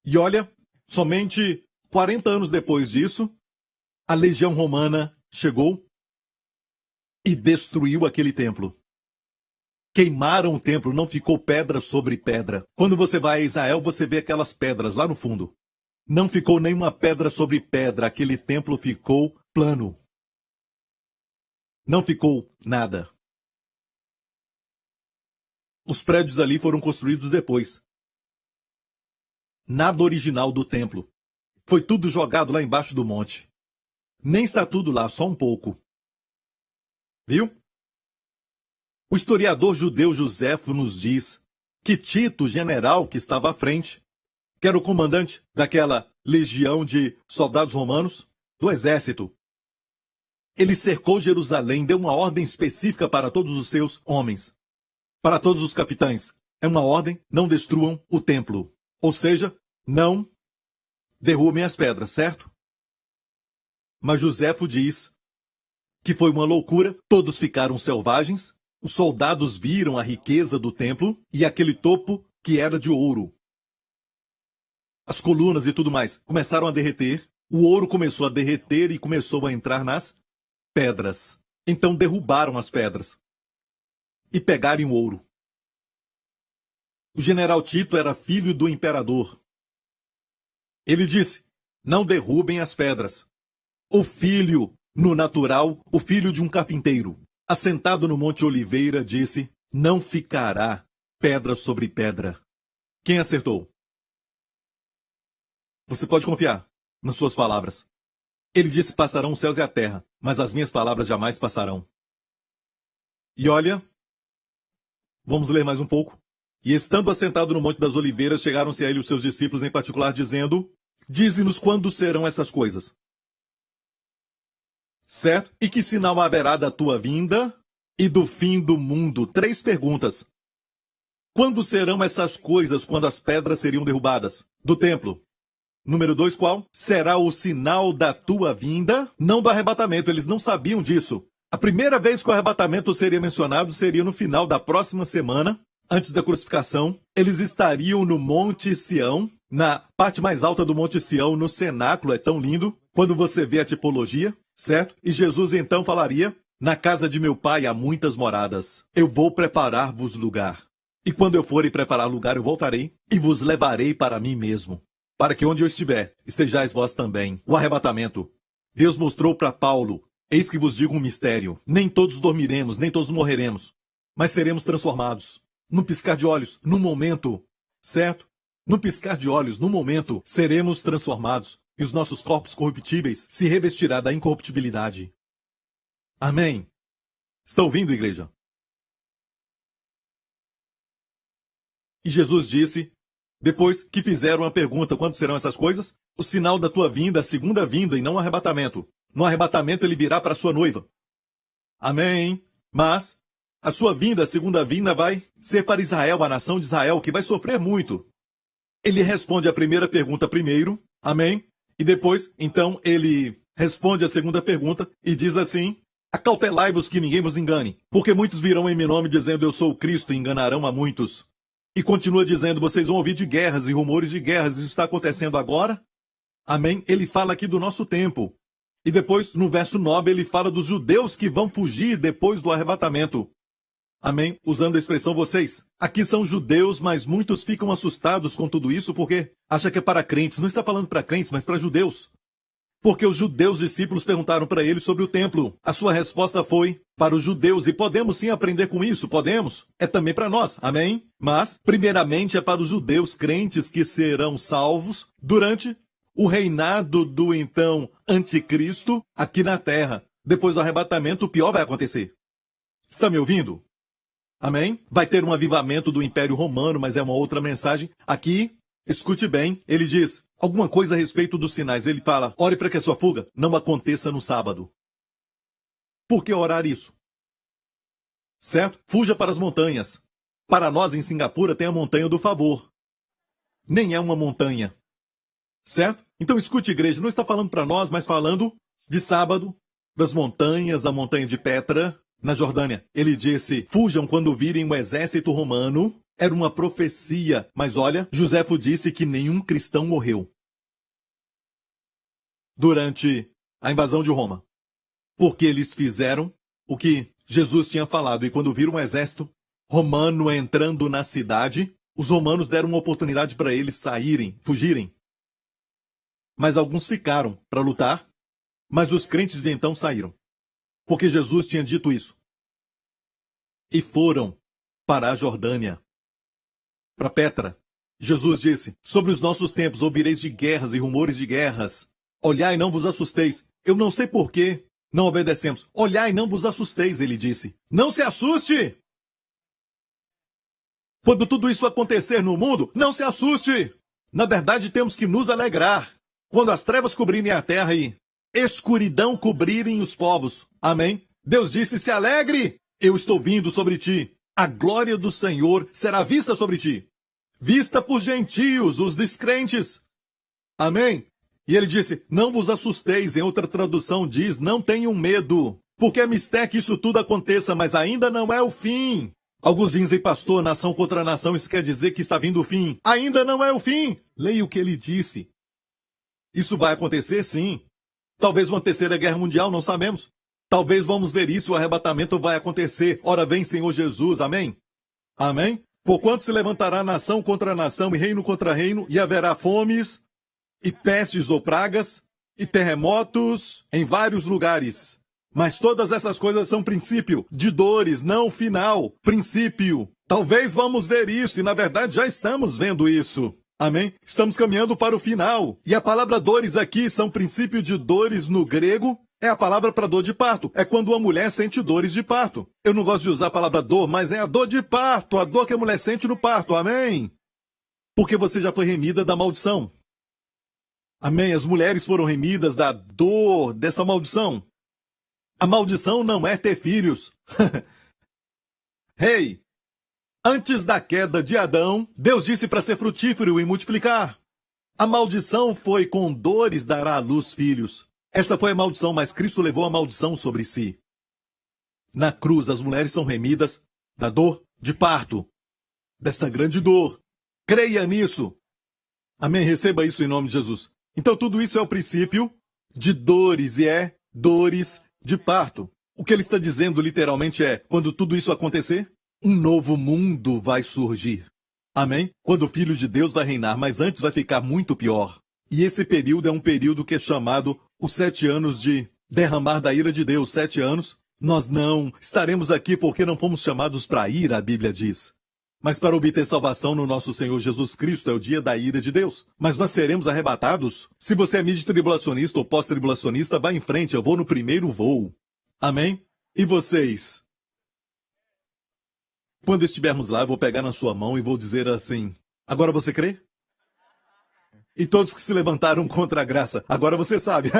E olha, somente 40 anos depois disso, a legião romana chegou e destruiu aquele templo. Queimaram o templo, não ficou pedra sobre pedra. Quando você vai a Israel, você vê aquelas pedras lá no fundo. Não ficou nenhuma pedra sobre pedra, aquele templo ficou plano. Não ficou nada. Os prédios ali foram construídos depois. Nada original do templo. Foi tudo jogado lá embaixo do monte. Nem está tudo lá, só um pouco. Viu? O historiador judeu Joséfo nos diz que Tito, o general que estava à frente, que era o comandante daquela legião de soldados romanos, do exército, ele cercou Jerusalém, deu uma ordem específica para todos os seus homens, para todos os capitães. É uma ordem, não destruam o templo. Ou seja, não derrubem as pedras, certo? Mas Joséfo diz que foi uma loucura, todos ficaram selvagens, os soldados viram a riqueza do templo e aquele topo que era de ouro. As colunas e tudo mais começaram a derreter, o ouro começou a derreter e começou a entrar nas pedras. Então derrubaram as pedras e pegaram o ouro. O general Tito era filho do imperador. Ele disse, não derrubem as pedras. O filho, no natural, o filho de um carpinteiro, assentado no Monte Oliveira, disse, não ficará pedra sobre pedra. Quem acertou? Você pode confiar nas suas palavras. Ele disse, passarão os céus e a terra, mas as minhas palavras jamais passarão. E olha, vamos ler mais um pouco. E estando assentado no Monte das Oliveiras, chegaram-se a ele os seus discípulos em particular, dizendo, dize-nos quando serão essas coisas. Certo? E que sinal haverá da tua vinda e do fim do mundo? 3 perguntas. Quando serão essas coisas, quando as pedras seriam derrubadas? Do templo. Número 2, qual? Será o sinal da tua vinda? Não do arrebatamento, eles não sabiam disso. A primeira vez que o arrebatamento seria mencionado seria no final da próxima semana, antes da crucificação. Eles estariam no Monte Sião, na parte mais alta do Monte Sião, no cenáculo, é tão lindo, quando você vê a tipologia, certo? E Jesus então falaria, na casa de meu pai há muitas moradas, eu vou preparar-vos lugar. E quando eu for e preparar lugar, eu voltarei e vos levarei para mim mesmo, para que onde eu estiver, estejais vós também. O arrebatamento. Deus mostrou para Paulo, eis que vos digo um mistério, nem todos dormiremos, nem todos morreremos, mas seremos transformados. Num piscar de olhos, num momento, certo? Num piscar de olhos, num momento, seremos transformados e os nossos corpos corruptíveis se revestirá da incorruptibilidade. Amém? Está ouvindo, igreja? E Jesus disse, depois que fizeram a pergunta, quando serão essas coisas? O sinal da tua vinda, a segunda vinda e não o arrebatamento. No arrebatamento ele virá para a sua noiva. Amém? Mas a sua vinda, a segunda vinda, vai ser para Israel, a nação de Israel, que vai sofrer muito. Ele responde a primeira pergunta primeiro, amém? E depois, então, ele responde a segunda pergunta e diz assim, acautelai-vos que ninguém vos engane, porque muitos virão em meu nome dizendo eu sou o Cristo e enganarão a muitos. E continua dizendo, vocês vão ouvir de guerras e rumores de guerras, isso está acontecendo agora? Amém? Ele fala aqui do nosso tempo. E depois, no verso 9, ele fala dos judeus que vão fugir depois do arrebatamento. Amém? Usando a expressão vocês. Aqui são judeus, mas muitos ficam assustados com tudo isso porque acha que é para crentes. Não está falando para crentes, mas para judeus. Porque os judeus discípulos perguntaram para ele sobre o templo. A sua resposta foi para os judeus, e podemos sim aprender com isso, podemos. É também para nós, amém? Mas, primeiramente, é para os judeus crentes que serão salvos durante o reinado do então anticristo aqui na terra. Depois do arrebatamento, o pior vai acontecer. Está me ouvindo? Amém? Vai ter um avivamento do Império Romano, mas é uma outra mensagem. Aqui, escute bem, ele diz alguma coisa a respeito dos sinais. Ele fala, ore para que a sua fuga não aconteça no sábado. Por que orar isso? Certo? Fuja para as montanhas. Para nós, em Singapura, tem a Montanha do Favor. Nem é uma montanha. Certo? Então escute, igreja, não está falando para nós, mas falando de sábado, das montanhas, a montanha de Petra, na Jordânia. Ele disse, fujam quando virem o exército romano. Era uma profecia, mas olha, Joséfo disse que nenhum cristão morreu durante a invasão de Roma. Porque eles fizeram o que Jesus tinha falado. E quando viram um exército romano entrando na cidade, os romanos deram uma oportunidade para eles saírem, fugirem. Mas alguns ficaram para lutar, mas os crentes então saíram. Porque Jesus tinha dito isso. E foram para a Jordânia, para Petra. Jesus disse, sobre os nossos tempos ouvireis de guerras e rumores de guerras. Olhai e não vos assusteis. Eu não sei por que não obedecemos. Olhai e não vos assusteis, ele disse. Não se assuste! Quando tudo isso acontecer no mundo, não se assuste! Na verdade, temos que nos alegrar. Quando as trevas cobrirem a terra e escuridão cobrirem os povos. Amém? Deus disse, se alegre! Eu estou vindo sobre ti. A glória do Senhor será vista sobre ti. Vista por gentios, os descrentes. Amém? E ele disse, não vos assusteis. Em outra tradução diz, não tenham medo. Porque é mistério que isso tudo aconteça, mas ainda não é o fim. Alguns dizem, pastor, nação contra nação, isso quer dizer que está vindo o fim. Ainda não é o fim. Leia o que ele disse. Isso vai acontecer, sim. Talvez uma terceira guerra mundial, não sabemos. Talvez vamos ver isso, o arrebatamento vai acontecer. Ora vem, Senhor Jesus, amém? Amém? Porquanto se levantará nação contra nação e reino contra reino, e haverá fomes, e pestes ou pragas, e terremotos em vários lugares. Mas todas essas coisas são princípio de dores, não final. Princípio. Talvez vamos ver isso, e na verdade já estamos vendo isso. Amém? Estamos caminhando para o final. E a palavra dores aqui são princípio de dores no grego. É a palavra para dor de parto. É quando uma mulher sente dores de parto. Eu não gosto de usar a palavra dor, mas é a dor de parto. A dor que a mulher sente no parto. Amém? Porque você já foi remida da maldição. Amém? As mulheres foram remidas da dor dessa maldição. A maldição não é ter filhos. Hey! Antes da queda de Adão, Deus disse para ser frutífero e multiplicar. A maldição foi com dores dará à luz filhos. Essa foi a maldição, mas Cristo levou a maldição sobre si. Na cruz, as mulheres são remidas da dor de parto, desta grande dor. Creia nisso. Amém? Receba isso em nome de Jesus. Então, tudo isso é o princípio de dores, e é dores de parto. O que ele está dizendo, literalmente, é, quando tudo isso acontecer, um novo mundo vai surgir. Amém? Quando o Filho de Deus vai reinar, mas antes vai ficar muito pior. E esse período é um período que é chamado os 7 anos de derramar da ira de Deus. 7 anos. Nós não estaremos aqui porque não fomos chamados para ira, a Bíblia diz. Mas para obter salvação no nosso Senhor Jesus Cristo é o dia da ira de Deus. Mas nós seremos arrebatados. Se você é mid-tribulacionista ou pós-tribulacionista, vá em frente, eu vou no primeiro voo. Amém? E vocês? Quando estivermos lá, eu vou pegar na sua mão e vou dizer assim, agora você crê? E todos que se levantaram contra a graça, agora você sabe.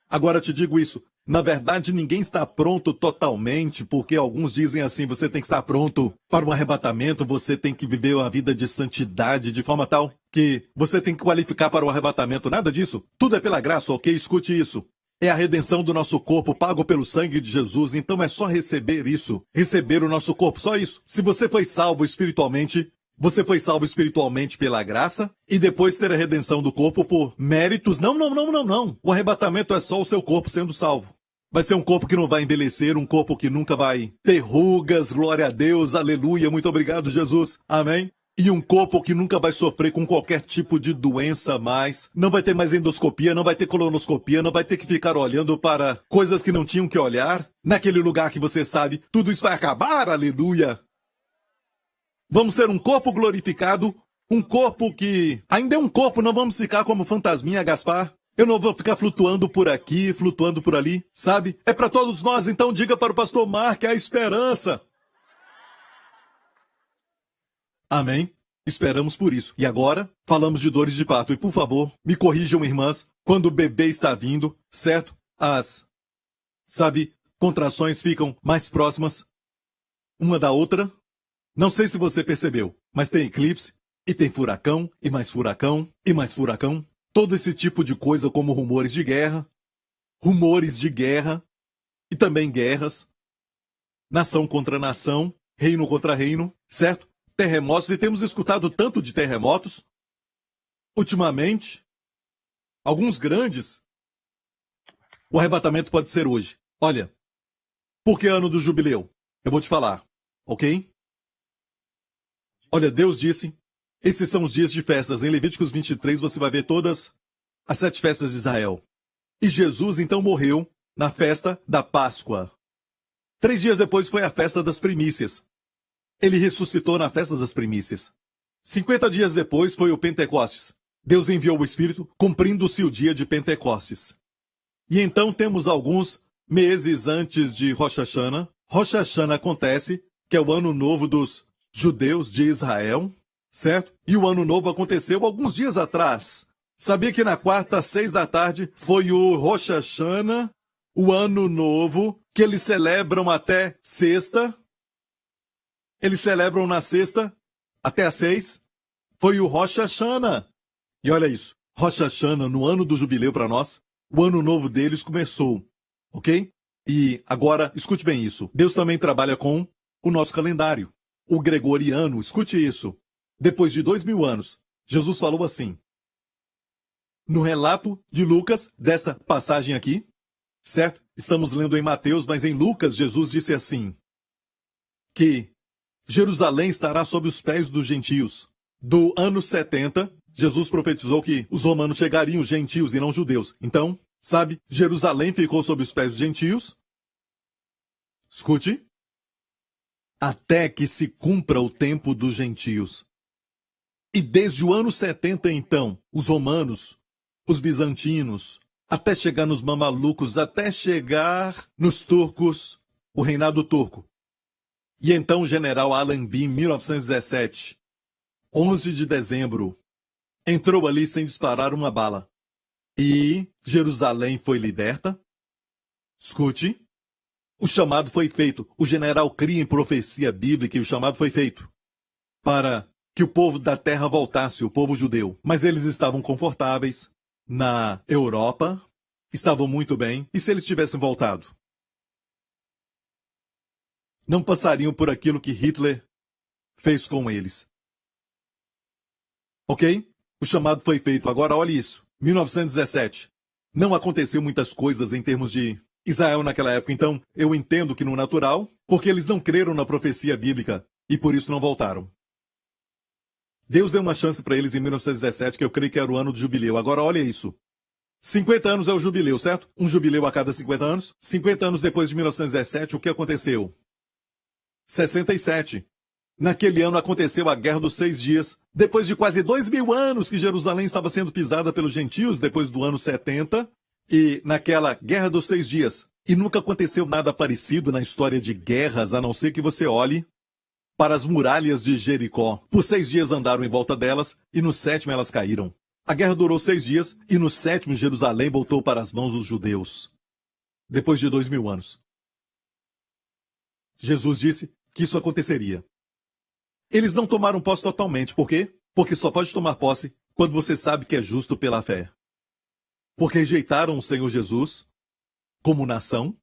Agora te digo isso. Na verdade, ninguém está pronto totalmente, porque alguns dizem assim, você tem que estar pronto para um arrebatamento, você tem que viver uma vida de santidade, de forma tal que você tem que qualificar para o arrebatamento. Nada disso. Tudo é pela graça, ok? Escute isso. É a redenção do nosso corpo, pago pelo sangue de Jesus, então é só receber isso. Receber o nosso corpo, só isso. Se você foi salvo espiritualmente, você foi salvo espiritualmente pela graça e depois ter a redenção do corpo por méritos. Não. O arrebatamento é só o seu corpo sendo salvo. Vai ser um corpo que não vai envelhecer, um corpo que nunca vai ter rugas, glória a Deus, aleluia, muito obrigado, Jesus, amém? E um corpo que nunca vai sofrer com qualquer tipo de doença mais. Não vai ter mais endoscopia, não vai ter colonoscopia, não vai ter que ficar olhando para coisas que não tinham que olhar. Naquele lugar que você sabe, tudo isso vai acabar, aleluia. Vamos ter um corpo glorificado, um corpo que ainda é um corpo, não vamos ficar como fantasminha, Gaspar. Eu não vou ficar flutuando por aqui, flutuando por ali, sabe? É para todos nós, então diga para o pastor Mark a esperança. Amém? Esperamos por isso. E agora, falamos de dores de parto. E por favor, me corrijam, irmãs, quando o bebê está vindo, certo? Contrações ficam mais próximas uma da outra. Não sei se você percebeu, mas tem eclipse, e tem furacão, e mais furacão, e mais furacão. Todo esse tipo de coisa como rumores de guerra, e também guerras, nação contra nação, reino contra reino, certo? Terremotos, e temos escutado tanto de terremotos, ultimamente, alguns grandes. O arrebatamento pode ser hoje. Olha, por que ano do jubileu? Eu vou te falar, ok? Olha, Deus disse, esses são os dias de festas. Em Levíticos 23 você vai ver todas as 7 festas de Israel. E Jesus então morreu na festa da Páscoa. 3 dias depois foi a festa das primícias. Ele ressuscitou na festa das primícias. 50 dias depois foi o Pentecostes. Deus enviou o Espírito, cumprindo-se o dia de Pentecostes. E então temos alguns meses antes de Rosh Hashanah. Rosh Hashanah acontece, que é o ano novo dos judeus de Israel, certo? E o ano novo aconteceu alguns dias atrás. Sabia que na quarta, às 6 da tarde, foi o Rosh Hashanah, o ano novo, que eles celebram até sexta? Eles celebram na sexta, até às 6. Foi o Rosh Hashanah. E olha isso, Rosh Hashanah, no ano do jubileu para nós, o ano novo deles começou, ok? E agora, escute bem isso, Deus também trabalha com o nosso calendário, o gregoriano, escute isso. Depois de 2000 anos, Jesus falou assim, no relato de Lucas, desta passagem aqui, certo? Estamos lendo em Mateus, mas em Lucas, Jesus disse assim, que Jerusalém estará sob os pés dos gentios. Do ano 70, Jesus profetizou que os romanos chegariam gentios e não judeus. Então, sabe, Jerusalém ficou sob os pés dos gentios. Escute. Até que se cumpra o tempo dos gentios. E desde o ano 70, então, os romanos, os bizantinos, até chegar nos mamalucos, até chegar nos turcos, o reinado turco. E então o general Allenby, em 1917, 11 de dezembro, entrou ali sem disparar uma bala. E Jerusalém foi liberta. Escute, o chamado foi feito. O general cria em profecia bíblica e o chamado foi feito para que o povo da terra voltasse, o povo judeu. Mas eles estavam confortáveis na Europa, estavam muito bem. E se eles tivessem voltado? Não passariam por aquilo que Hitler fez com eles. Ok? O chamado foi feito. Agora olhe isso. 1917. Não aconteceu muitas coisas em termos de Israel naquela época. Então, eu entendo que no natural, porque eles não creram na profecia bíblica e por isso não voltaram. Deus deu uma chance para eles em 1917, que eu creio que era o ano do jubileu. Agora olha isso. 50 anos é o jubileu, certo? Um jubileu a cada 50 anos. 50 anos depois de 1917, o que aconteceu? 67. Naquele ano aconteceu a Guerra dos 6 Dias, depois de quase 2000 anos que Jerusalém estava sendo pisada pelos gentios, depois do ano 70, e naquela Guerra dos 6 Dias. E nunca aconteceu nada parecido na história de guerras, a não ser que você olhe para as muralhas de Jericó. Por 6 dias andaram em volta delas, e no 7º elas caíram. A guerra durou 6 dias, e no 7º Jerusalém voltou para as mãos dos judeus. Depois de 2000 anos. Jesus disse que isso aconteceria. Eles não tomaram posse totalmente. Por quê? Porque só pode tomar posse quando você sabe que é justo pela fé. Porque rejeitaram o Senhor Jesus como nação.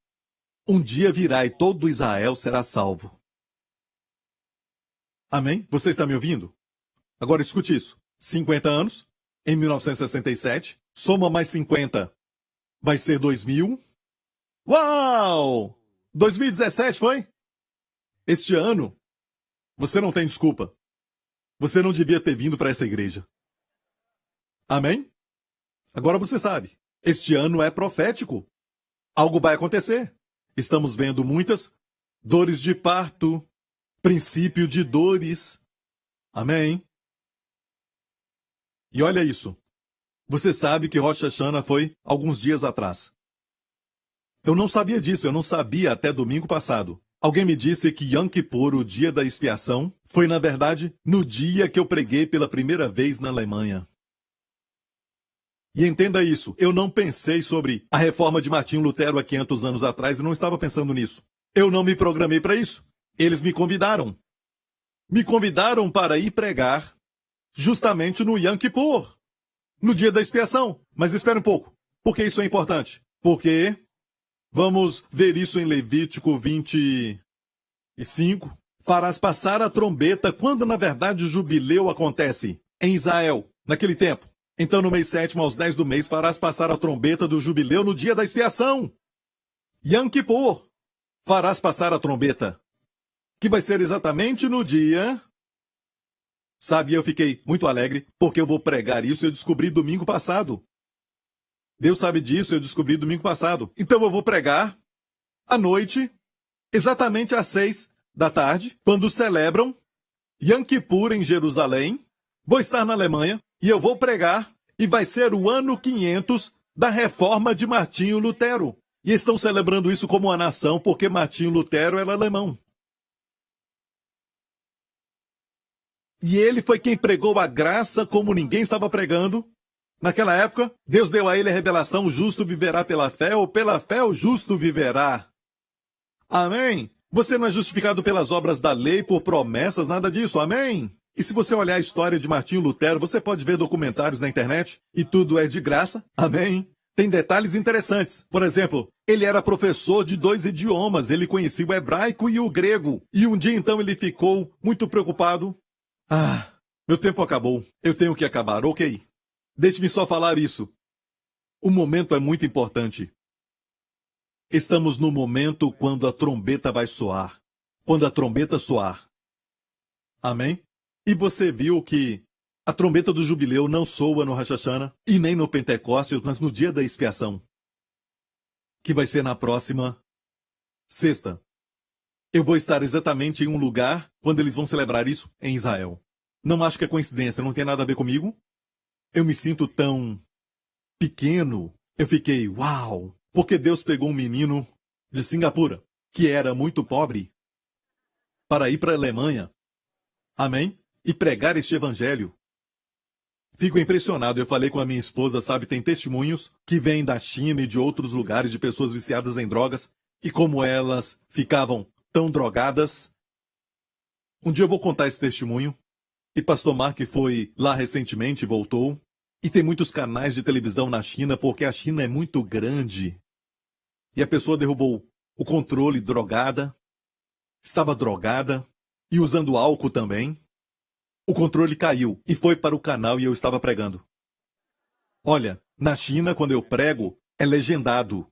Um dia virá e todo Israel será salvo. Amém? Você está me ouvindo? Agora escute isso. 50 anos, em 1967, soma mais 50, vai ser 2000. Uau! 2017 foi? Este ano, você não tem desculpa. Você não devia ter vindo para essa igreja. Amém? Agora você sabe. Este ano é profético. Algo vai acontecer. Estamos vendo muitas dores de parto, princípio de dores. Amém? E olha isso. Você sabe que Rosh Hashanah foi alguns dias atrás. Eu não sabia disso, eu não sabia até domingo passado. Alguém me disse que Yom Kippur, o dia da expiação, foi, na verdade, no dia que eu preguei pela primeira vez na Alemanha. E entenda isso, eu não pensei sobre a reforma de Martinho Lutero há 500 anos atrás e não estava pensando nisso. Eu não me programei para isso. Eles me convidaram. Me convidaram para ir pregar justamente no Yom Kippur, no dia da expiação. Mas espere um pouco. Por que isso é importante? Porque vamos ver isso em Levítico 25. Farás passar a trombeta quando, na verdade, o jubileu acontece em Israel, naquele tempo. Então, no mês 7º, aos 10 do mês, farás passar a trombeta do jubileu no dia da expiação. Yom Kippur. Farás passar a trombeta, que vai ser exatamente no dia... Sabe, eu fiquei muito alegre, porque eu vou pregar isso e eu descobri domingo passado. Deus sabe disso, eu descobri domingo passado. Então eu vou pregar à noite, exatamente às 6 da tarde, quando celebram Yom Kippur em Jerusalém. Vou estar na Alemanha e eu vou pregar e vai ser o ano 500 da reforma de Martinho Lutero. E estão celebrando isso como uma nação porque Martinho Lutero era alemão. E ele foi quem pregou a graça como ninguém estava pregando. Naquela época, Deus deu a ele a revelação: o justo viverá pela fé, ou pela fé o justo viverá. Amém? Você não é justificado pelas obras da lei, por promessas, nada disso. Amém? E se você olhar a história de Martinho Lutero, você pode ver documentários na internet, e tudo é de graça. Amém? Tem detalhes interessantes. Por exemplo, ele era professor de 2 idiomas, ele conhecia o hebraico e o grego. E um dia, então, ele ficou muito preocupado. Meu tempo acabou. Eu tenho que acabar, ok. Deixe-me só falar isso. O momento é muito importante. Estamos no momento quando a trombeta vai soar. Quando a trombeta soar. Amém? E você viu que a trombeta do jubileu não soa no Rosh Hashanah e nem no Pentecostes, mas no dia da expiação, que vai ser na próxima sexta. Eu vou estar exatamente em um lugar quando eles vão celebrar isso, em Israel. Não acho que é coincidência, não tem nada a ver comigo. Eu me sinto tão pequeno. Eu fiquei, uau! Porque Deus pegou um menino de Singapura, que era muito pobre, para ir para a Alemanha. Amém? E pregar este evangelho. Fico impressionado. Eu falei com a minha esposa, sabe, tem testemunhos que vêm da China e de outros lugares de pessoas viciadas em drogas e como elas ficavam tão drogadas. Um dia eu vou contar esse testemunho. E pastor Mark foi lá recentemente e voltou. E tem muitos canais de televisão na China porque a China é muito grande. E a pessoa derrubou o controle drogada, estava drogada e usando álcool também. O controle caiu e foi para o canal e eu estava pregando. Olha, na China, quando eu prego, é legendado.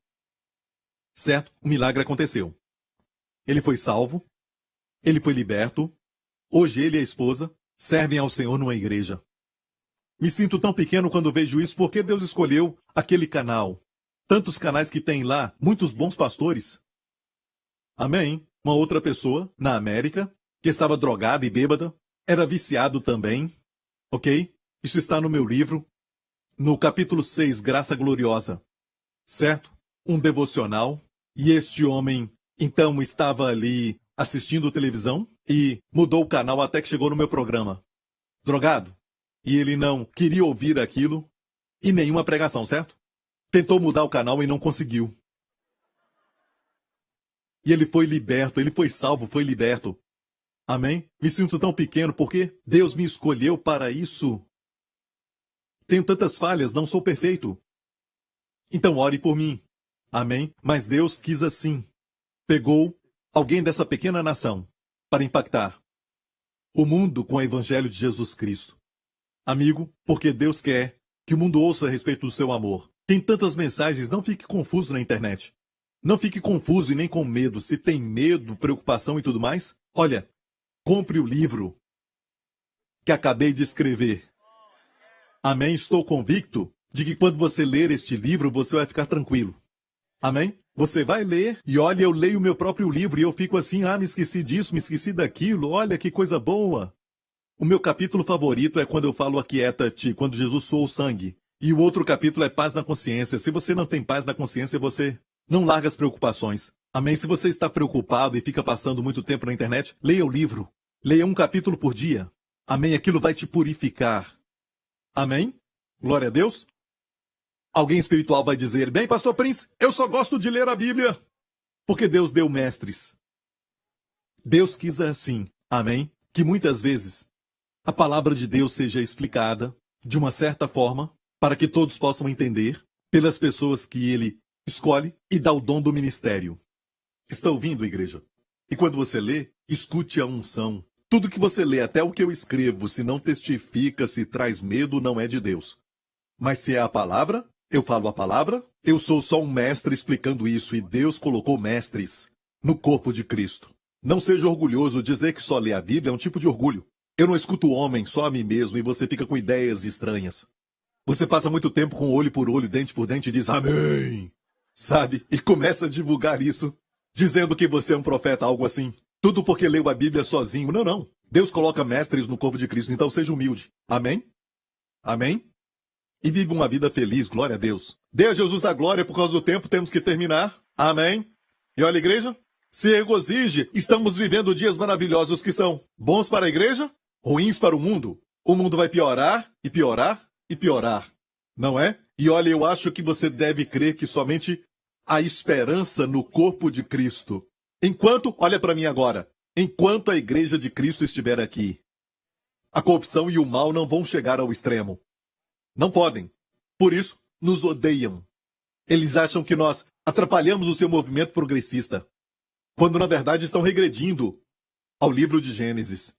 Certo? O milagre aconteceu. Ele foi salvo, ele foi liberto, hoje ele e a esposa servem ao Senhor numa igreja. Me sinto tão pequeno quando vejo isso porque Deus escolheu aquele canal. Tantos canais que tem lá, muitos bons pastores. Amém? Uma outra pessoa, na América, que estava drogada e bêbada, era viciado também. Ok? Isso está no meu livro, no capítulo 6, Graça Gloriosa. Certo? Um devocional. E este homem, então, estava ali assistindo televisão e mudou o canal até que chegou no meu programa. Drogado. E ele não queria ouvir aquilo e nenhuma pregação, certo? Tentou mudar o canal e não conseguiu. E ele foi liberto, ele foi salvo, foi liberto. Amém? Me sinto tão pequeno porque Deus me escolheu para isso. Tenho tantas falhas, não sou perfeito. Então ore por mim. Amém? Mas Deus quis assim. Pegou alguém dessa pequena nação para impactar o mundo com o evangelho de Jesus Cristo. Amigo, porque Deus quer que o mundo ouça a respeito do seu amor. Tem tantas mensagens, não fique confuso na internet. Não fique confuso e nem com medo. Se tem medo, preocupação e tudo mais, olha, compre o livro que acabei de escrever. Amém? Estou convicto de que quando você ler este livro, você vai ficar tranquilo. Amém? Você vai ler e olha, eu leio o meu próprio livro e eu fico assim, me esqueci disso, me esqueci daquilo, olha que coisa boa. O meu capítulo favorito é quando eu falo aquieta-te, quando Jesus soa o sangue. E o outro capítulo é paz na consciência. Se você não tem paz na consciência, você não larga as preocupações. Amém? Se você está preocupado e fica passando muito tempo na internet, leia o livro. Leia um capítulo por dia. Amém? Aquilo vai te purificar. Amém? Glória a Deus. Alguém espiritual vai dizer, bem, pastor Prince, eu só gosto de ler a Bíblia. Porque Deus deu mestres. Deus quis assim, amém? Que muitas vezes a palavra de Deus seja explicada de uma certa forma para que todos possam entender pelas pessoas que ele escolhe e dá o dom do ministério. Está ouvindo, igreja? E quando você lê, escute a unção. Tudo que você lê, até o que eu escrevo, se não testifica, se traz medo, não é de Deus. Mas se é a palavra, eu falo a palavra, eu sou só um mestre explicando isso e Deus colocou mestres no corpo de Cristo. Não seja orgulhoso, dizer que só lê a Bíblia é um tipo de orgulho. Eu não escuto o homem, só a mim mesmo, e você fica com ideias estranhas. Você passa muito tempo com olho por olho, dente por dente e diz amém, sabe? E começa a divulgar isso, dizendo que você é um profeta, algo assim. Tudo porque leu a Bíblia sozinho. Não, não. Deus coloca mestres no corpo de Cristo, então seja humilde. Amém? Amém? E vive uma vida feliz, glória a Deus. Dê a Jesus a glória, por causa do tempo, temos que terminar. Amém? E olha, igreja, se regozije, estamos vivendo dias maravilhosos que são bons para a igreja, ruins para o mundo. O mundo vai piorar, e piorar, e piorar. Não é? E olha, eu acho que você deve crer que somente há esperança no corpo de Cristo. Enquanto, olha para mim agora, enquanto a igreja de Cristo estiver aqui, a corrupção e o mal não vão chegar ao extremo. Não podem. Por isso, nos odeiam. Eles acham que nós atrapalhamos o seu movimento progressista, quando na verdade estão regredindo ao livro de Gênesis.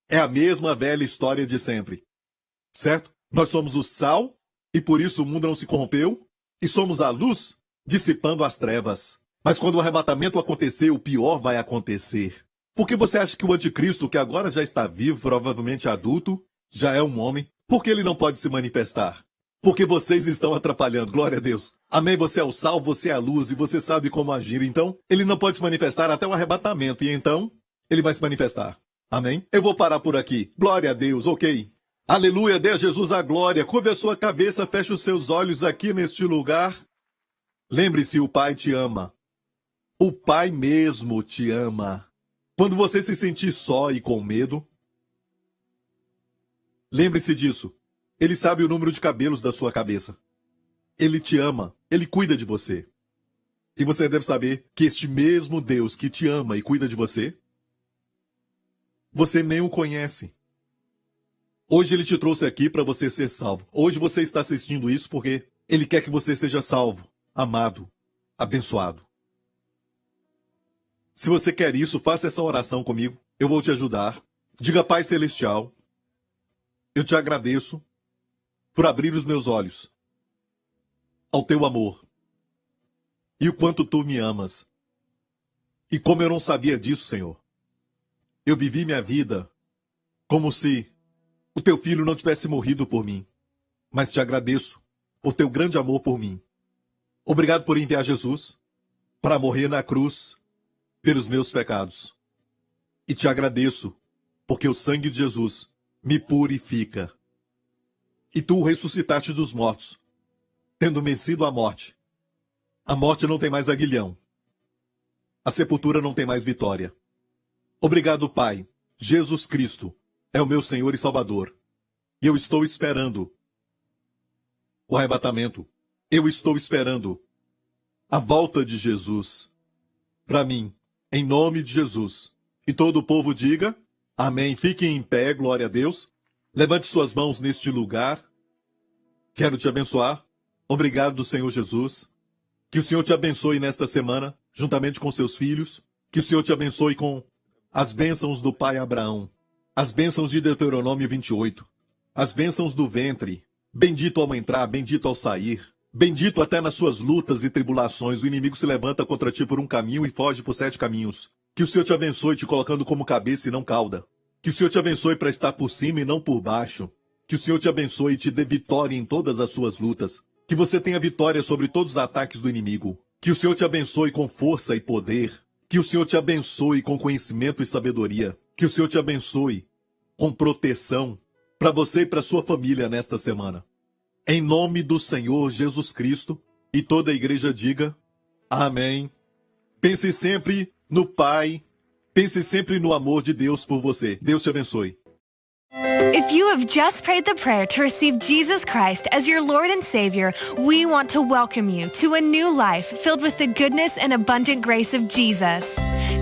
É a mesma velha história de sempre. Certo? Nós somos o sal, e por isso o mundo não se corrompeu, e somos a luz, dissipando as trevas. Mas quando o arrebatamento acontecer, o pior vai acontecer. Porque você acha que o anticristo, que agora já está vivo, provavelmente adulto, já é um homem, por que ele não pode se manifestar? Porque vocês estão atrapalhando, glória a Deus. Amém, você é o sal, você é a luz, e você sabe como agir. Então, ele não pode se manifestar até o arrebatamento, e então, ele vai se manifestar. Amém? Eu vou parar por aqui. Glória a Deus, ok. Aleluia, dê a Jesus a glória. Curve a sua cabeça, feche os seus olhos aqui neste lugar. Lembre-se, o Pai te ama. O Pai mesmo te ama. Quando você se sentir só e com medo, lembre-se disso. Ele sabe o número de cabelos da sua cabeça. Ele te ama. Ele cuida de você. E você deve saber que este mesmo Deus que te ama e cuida de você, você nem o conhece. Hoje ele te trouxe aqui para você ser salvo. Hoje você está assistindo isso porque ele quer que você seja salvo, amado, abençoado. Se você quer isso, faça essa oração comigo. Eu vou te ajudar. Diga, Pai Celestial, eu te agradeço por abrir os meus olhos ao teu amor e o quanto tu me amas. E como eu não sabia disso, Senhor, eu vivi minha vida como se o teu filho não tivesse morrido por mim. Mas te agradeço por teu grande amor por mim. Obrigado por enviar Jesus para morrer na cruz pelos meus pecados. E te agradeço porque o sangue de Jesus me purifica. E tu o ressuscitaste dos mortos, tendo vencido a morte. A morte não tem mais aguilhão. A sepultura não tem mais vitória. Obrigado, Pai. Jesus Cristo é o meu Senhor e Salvador. E eu estou esperando o arrebatamento. Eu estou esperando a volta de Jesus para mim, em nome de Jesus. E todo o povo diga, amém. Fiquem em pé, glória a Deus. Levante suas mãos neste lugar. Quero te abençoar. Obrigado, Senhor Jesus. Que o Senhor te abençoe nesta semana, juntamente com seus filhos. Que o Senhor te abençoe com as bênçãos do pai Abraão. As bênçãos de Deuteronômio 28. As bênçãos do ventre. Bendito ao entrar, bendito ao sair. Bendito até nas suas lutas e tribulações, o inimigo se levanta contra ti por um caminho e foge por 7 caminhos. Que o Senhor te abençoe te colocando como cabeça e não cauda. Que o Senhor te abençoe para estar por cima e não por baixo. Que o Senhor te abençoe e te dê vitória em todas as suas lutas. Que você tenha vitória sobre todos os ataques do inimigo. Que o Senhor te abençoe com força e poder. Que o Senhor te abençoe com conhecimento e sabedoria. Que o Senhor te abençoe com proteção para você e para sua família nesta semana. Em nome do Senhor Jesus Cristo, e toda a igreja diga, amém. Pense sempre no Pai, pense sempre no amor de Deus por você. Deus te abençoe.
If you have just prayed the prayer to receive Jesus Christ as your Lord and Savior, we want to welcome you to a new life filled with the goodness and abundant grace of Jesus.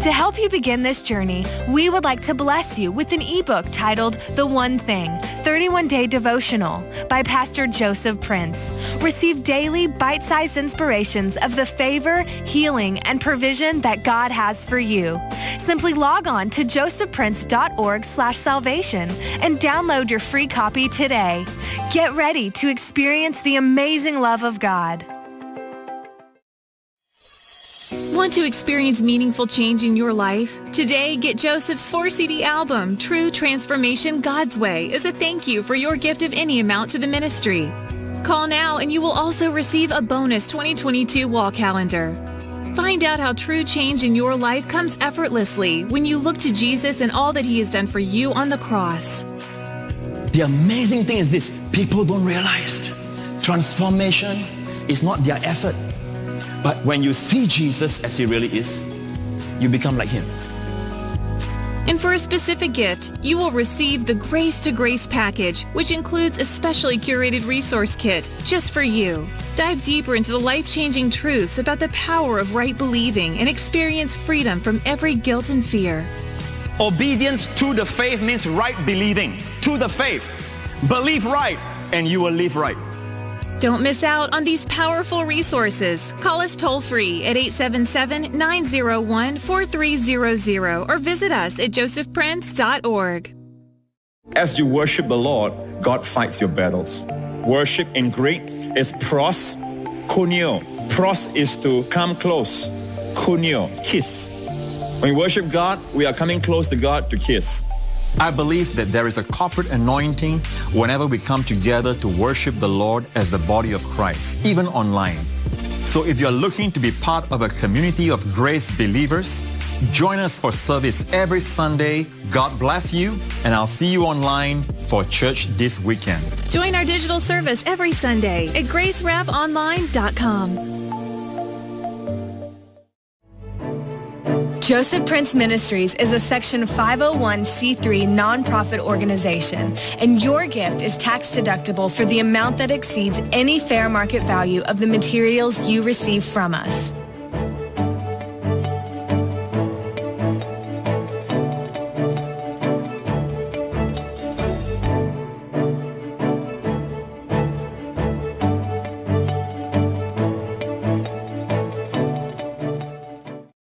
To help you begin this journey, we would like to bless you with an ebook titled The One Thing, 31-Day Devotional by Pastor Joseph Prince. Receive daily bite-sized inspirations of the favor, healing, and provision that God has for you. Simply log on to josephprince.org/salvation and download your free copy today. Get ready to experience the amazing love of God.
Want to experience meaningful change in your life? Today, get Joseph's 4-CD album, True Transformation God's Way, as a thank you for your gift of any amount to the ministry. Call now and you will also receive a bonus 2022 wall calendar. Find out how true change in your life comes effortlessly when you look to Jesus and all that He has done for you on the cross.
The amazing thing is this, people don't realize transformation is not their effort. But when you see Jesus as He really is, you become like Him.
And for a specific gift, you will receive the Grace to Grace package, which includes a specially curated resource kit just for you. Dive deeper into the life-changing truths about the power of right believing and experience freedom from every guilt and fear.
Obedience to the faith means right believing. To the faith. Believe right and you will live right.
Don't miss out on these powerful resources. Call us toll-free at 877-901-4300 or visit us at josephprince.org.
As you worship the Lord, God fights your battles. Worship in Greek is pros kunio. Pros is to come close. Kunio, kiss. When we worship God, we are coming close to God to kiss.
I believe that there is a corporate anointing whenever we come together to worship the Lord as the body of Christ, even online. So if you're looking to be part of a community of grace believers, join us for service every Sunday. God bless you, and I'll see you online for church this weekend.
Join our digital service every Sunday at gracerevonline.com.
Joseph Prince Ministries is a Section 501c3 nonprofit organization, and your gift is tax deductible for the amount that exceeds any fair market value of the materials you receive from us.